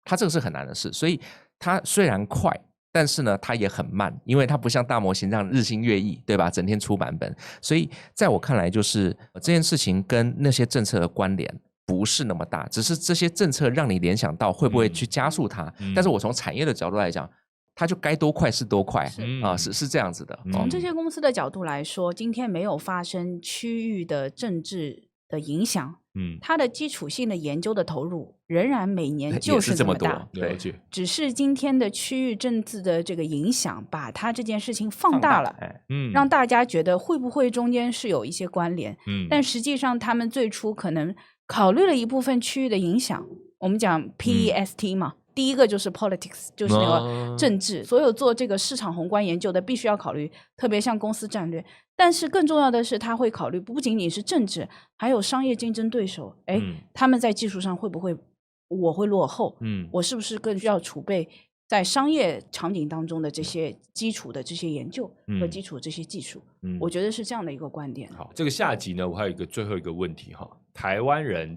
它这个是很难的事，所以它虽然快，但是呢它也很慢，因为它不像大模型这样日新月异，对吧？整天出版本。所以在我看来，就是这件事情跟那些政策的关联不是那么大，只是这些政策让你联想到会不会去加速它。但是我从产业的角度来讲，它就该多快是多快是这样子的。从这些公司的角度来说，今天没有发生区域的政治的影响，它的基础性的研究的投入仍然每年就是这么大，对，只是今天的区域政治的这个影响，把它这件事情放大了，让大家觉得会不会中间是有一些关联，但实际上他们最初可能考虑了一部分区域的影响，我们讲 PEST 嘛。第一个就是 politics， 就是那个政治，所有做这个市场宏观研究的必须要考虑，特别像公司战略。但是更重要的是，他会考虑不仅仅是政治，还有商业竞争对手。他们在技术上会不会我会落后？我是不是更需要储备在商业场景当中的这些基础的这些研究和基础这些技术？我觉得是这样的一个观点。好，这个下集呢，我还有最后一个问题哈，台湾人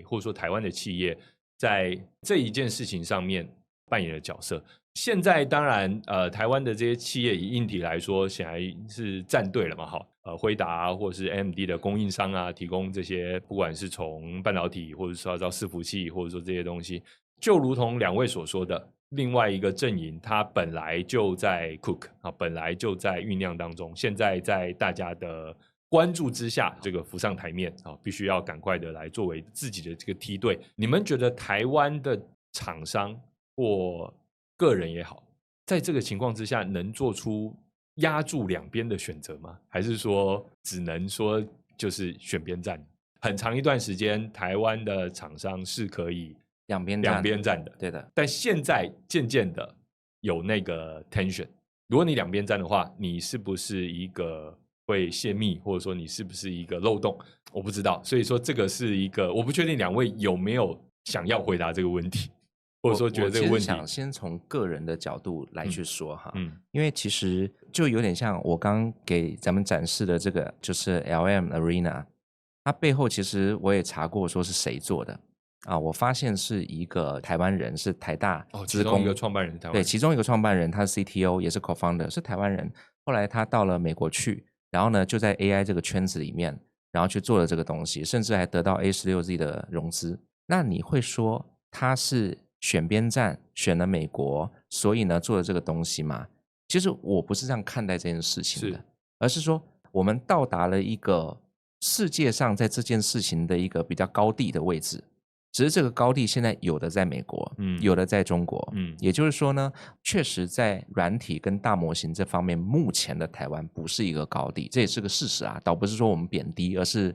或者说台湾的企业，在这一件事情上面扮演的角色，现在当然台湾的这些企业以硬体来说，显然是站队了嘛，辉达或者是 AMD 的供应商啊，提供这些不管是从半导体或者说到伺服器，或者说这些东西，就如同两位所说的，另外一个阵营它本来就在 cook 本来就在酝酿当中，现在在大家的关注之下，这个浮上台面必须要赶快的来作为自己的这个梯队。你们觉得台湾的厂商或个人也好，在这个情况之下能做出压住两边的选择吗？还是说只能说就是选边站？很长一段时间，台湾的厂商是可以两边站的，对的。但现在渐渐的有那个 tension， 如果你两边站的话，你是不是一个会泄密，或者说你是不是一个漏洞，我不知道。所以说这个是一个，我不确定两位有没有想要回答这个问题，或者说觉得这个问题。我想先从个人的角度来去说哈，因为其实就有点像我刚给咱们展示的这个，就是 LM Arena， 它背后其实我也查过说是谁做的啊，我发现是一个台湾人，是台大其中一个创办人，台湾人，对，其中一个创办人，他是 CTO， 也是 co-founder， 是台湾人。后来他到了美国去。然后呢，就在 AI 这个圈子里面，然后去做了这个东西，甚至还得到 A16Z 的融资。那你会说他是选边站，选了美国，所以呢做了这个东西吗？其实我不是这样看待这件事情的，而是说我们到达了一个世界上在这件事情的一个比较高地的位置。只是这个高地现在有的在美国，有的在中国，也就是说呢，确实在软体跟大模型这方面，目前的台湾不是一个高地，这也是个事实啊，倒不是说我们贬低，而是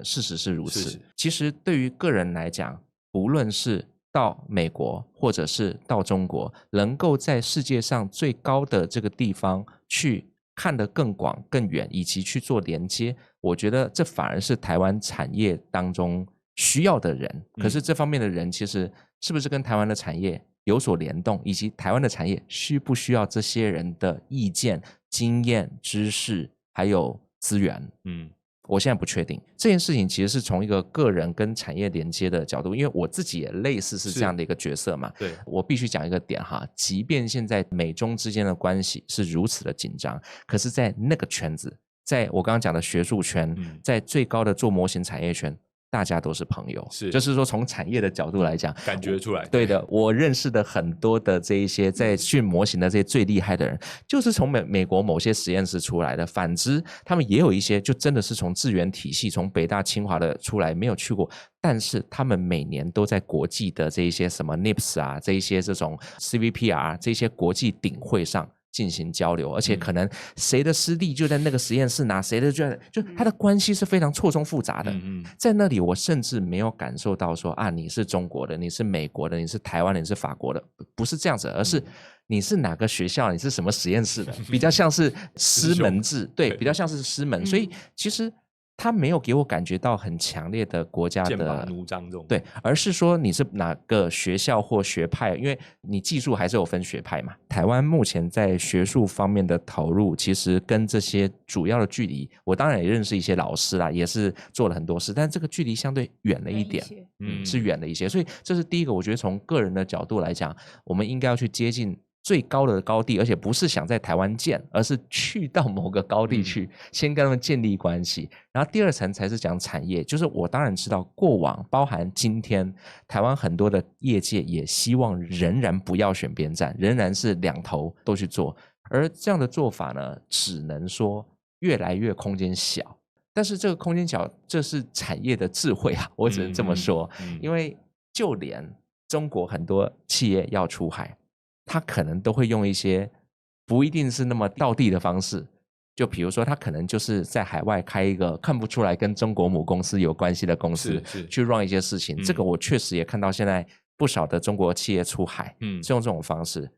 事实是如此。其实对于个人来讲，不论是到美国或者是到中国，能够在世界上最高的这个地方去看得更广更远，以及去做连接，我觉得这反而是台湾产业当中需要的人。可是这方面的人其实是不是跟台湾的产业有所联动，以及台湾的产业需不需要这些人的意见、经验、知识还有资源，我现在不确定。这件事情其实是从一个个人跟产业连接的角度，因为我自己也类似是这样的一个角色嘛。对，我必须讲一个点哈，即便现在美中之间的关系是如此的紧张，可是在那个圈子，在我刚刚讲的学术圈，在最高的做模型产业圈，大家都是朋友，是就是说从产业的角度来讲，感觉出来。对的，我认识的很多的这一些在训模型的这些最厉害的人，就是从美国某些实验室出来的。反之，他们也有一些就真的是从智源体系、从北大、清华的出来，没有去过，但是他们每年都在国际的这一些什么 NIPS 啊，这一些这种 CVPR 这些国际顶会上进行交流，而且可能谁的师弟就在那个实验室拿谁的就他的关系是非常错综复杂的。在那里我甚至没有感受到说啊，你是中国的，你是美国的，你是台湾的，你是法国的，不是这样子，而是你是哪个学校，你是什么实验室的，比较像是师门制，对，比较像是师门，所以其实他没有给我感觉到很强烈的国家的剑拔弩张这种，对，而是说你是哪个学校或学派，因为你技术还是有分学派嘛。台湾目前在学术方面的投入，其实跟这些主要的距离，我当然也认识一些老师啦，也是做了很多事，但这个距离相对远了一点，是远了一些。所以这是第一个，我觉得从个人的角度来讲，我们应该要去接近最高的高地，而且不是想在台湾建，而是去到某个高地去，先跟他们建立关系。然后第二层才是讲产业，就是我当然知道过往包含今天台湾很多的业界也希望仍然不要选边站，仍然是两头都去做，而这样的做法呢，只能说越来越空间小。但是这个空间小，这是产业的智慧啊，我只能这么说，因为就连中国很多企业要出海，他可能都会用一些不一定是那么道地的方式，就比如说他可能就是在海外开一个看不出来跟中国母公司有关系的公司去 run 一些事情，这个我确实也看到现在不少的中国企业出海是用这种方式。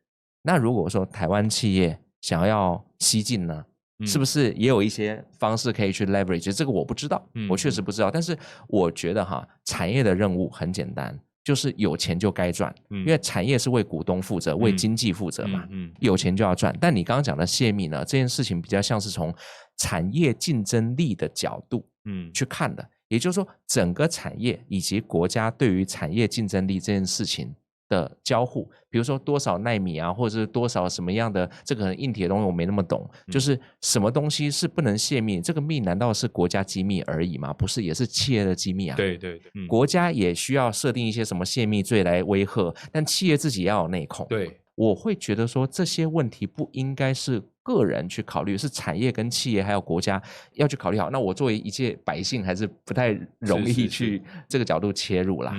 那如果说台湾企业想要西进呢，是不是也有一些方式可以去 leverage？ 这个我不知道，我确实不知道，但是我觉得产业的任务很简单，就是有钱就该赚，因为产业是为股东负责，为经济负责嘛，有钱就要赚。但你刚刚讲的泄密呢，这件事情比较像是从产业竞争力的角度去看的，也就是说整个产业以及国家对于产业竞争力这件事情的交互，比如说多少奈米啊，或者是多少什么样的这个硬体的东西我没那么懂，就是什么东西是不能泄密，这个密难道是国家机密而已吗？不是，也是企业的机密啊。对，国家也需要设定一些什么泄密罪来威吓，但企业自己要有内控。对，我会觉得说这些问题不应该是个人去考虑，是产业跟企业还有国家要去考虑好。那我作为一介百姓还是不太容易去这个角度切入啦。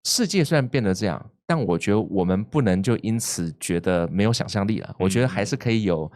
世界虽然变得这样，但我觉得我们不能就因此觉得没有想象力了。我觉得还是可以有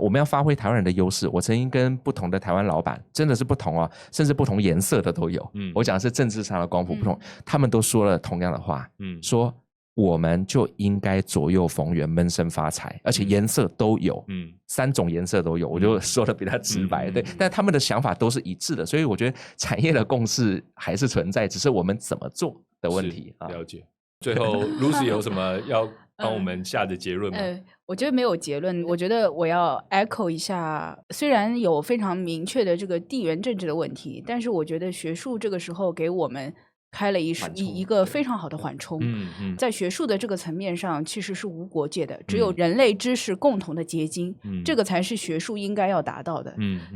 我们要发挥台湾人的优势。我曾经跟不同的台湾老板，真的是不同哦，甚至不同颜色的都有。我讲的是政治上的光谱不同，他们都说了同样的话，说我们就应该左右逢源，闷声发财，而且颜色都有，3种颜色都有，我就说的比较直白，对。但他们的想法都是一致的，所以我觉得产业的共识还是存在，只是我们怎么做的问题啊。了解。最后 Lucy 有什么要帮我们下的结论吗？我觉得没有结论，我觉得我要 echo 一下，虽然有非常明确的这个地缘政治的问题，但是我觉得学术这个时候给我们开了一个非常好的缓冲。在学术的这个层面上，其实是无国界的，只有人类知识共同的结晶，这个才是学术应该要达到的。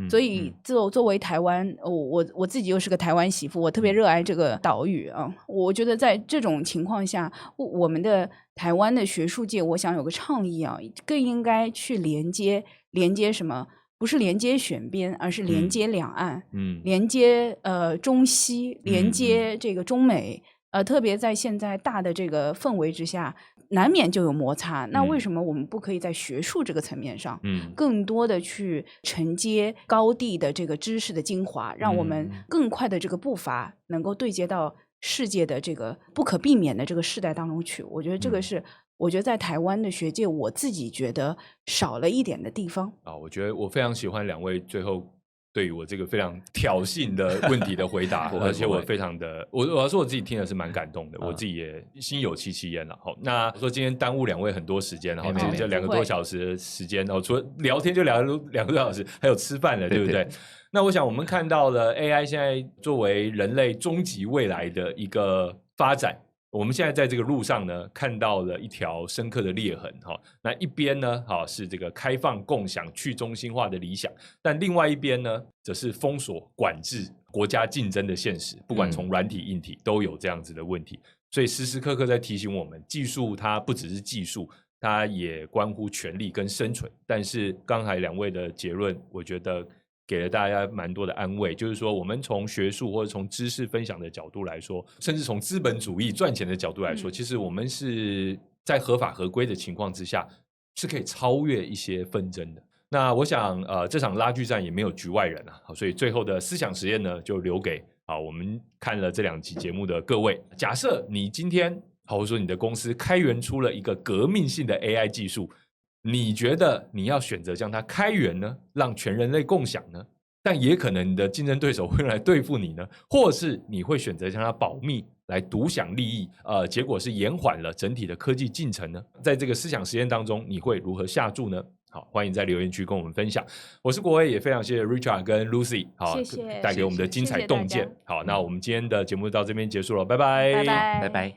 所以作为台湾，我自己又是个台湾媳妇，我特别热爱这个岛屿啊。我觉得在这种情况下，我们的台湾的学术界，我想有个倡议啊，更应该去连接什么？不是连接选边，而是连接两岸，连接中西，连接这个中美，特别在现在大的这个氛围之下，难免就有摩擦。那为什么我们不可以在学术这个层面上，更多的去承接高地的这个知识的精华，让我们更快的这个步伐能够对接到世界的这个不可避免的这个世代当中去？我觉得这个是。我觉得在台湾的学界，我自己觉得少了一点的地方啊。我觉得我非常喜欢两位最后对于我这个非常挑衅的问题的回答，而且我非常的，我要说我自己听的是蛮感动的，我自己也心有戚戚焉了。好，那我说今天耽误两位很多时间，然后就2个多小时的时间，除了聊天就聊2个多小时，还有吃饭了，对不对？那我想我们看到了 AI 现在作为人类终极未来的一个发展。我们现在在这个路上呢，看到了一条深刻的裂痕。那一边呢，是这个开放、共享、去中心化的理想，但另外一边呢，则是封锁、管制、国家竞争的现实，不管从软体硬体都有这样子的问题，所以时时刻刻在提醒我们，技术它不只是技术，它也关乎权力跟生存。但是刚才两位的结论，我觉得给了大家蛮多的安慰，就是说我们从学术或者从知识分享的角度来说，甚至从资本主义赚钱的角度来说，其实我们是在合法合规的情况之下是可以超越一些纷争的。那我想这场拉锯战也没有局外人啊，所以最后的思想实验呢，就留给我们看了这2集节目的各位。假设你今天或者说你的公司开源出了一个革命性的 AI 技术，你觉得你要选择将它开源呢，让全人类共享呢？但也可能你的竞争对手会来对付你呢，或是你会选择将它保密来独享利益，结果是延缓了整体的科技进程呢？在这个思想实验当中，你会如何下注呢？好，欢迎在留言区跟我们分享。我是国威，也非常谢谢 Richard 跟 Lucy， 好，谢谢带给我们的精彩洞见。好，那我们今天的节目到这边结束了，拜拜，拜拜，拜拜。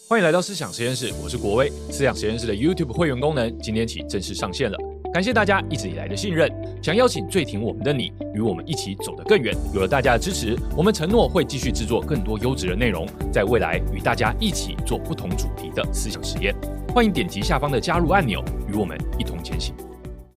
欢迎来到思想实验室，我是国威。思想实验室的 YouTube 会员功能今天起正式上线了，感谢大家一直以来的信任。想邀请最挺我们的你，与我们一起走得更远。有了大家的支持，我们承诺会继续制作更多优质的内容，在未来与大家一起做不同主题的思想实验。欢迎点击下方的加入按钮，与我们一同前行。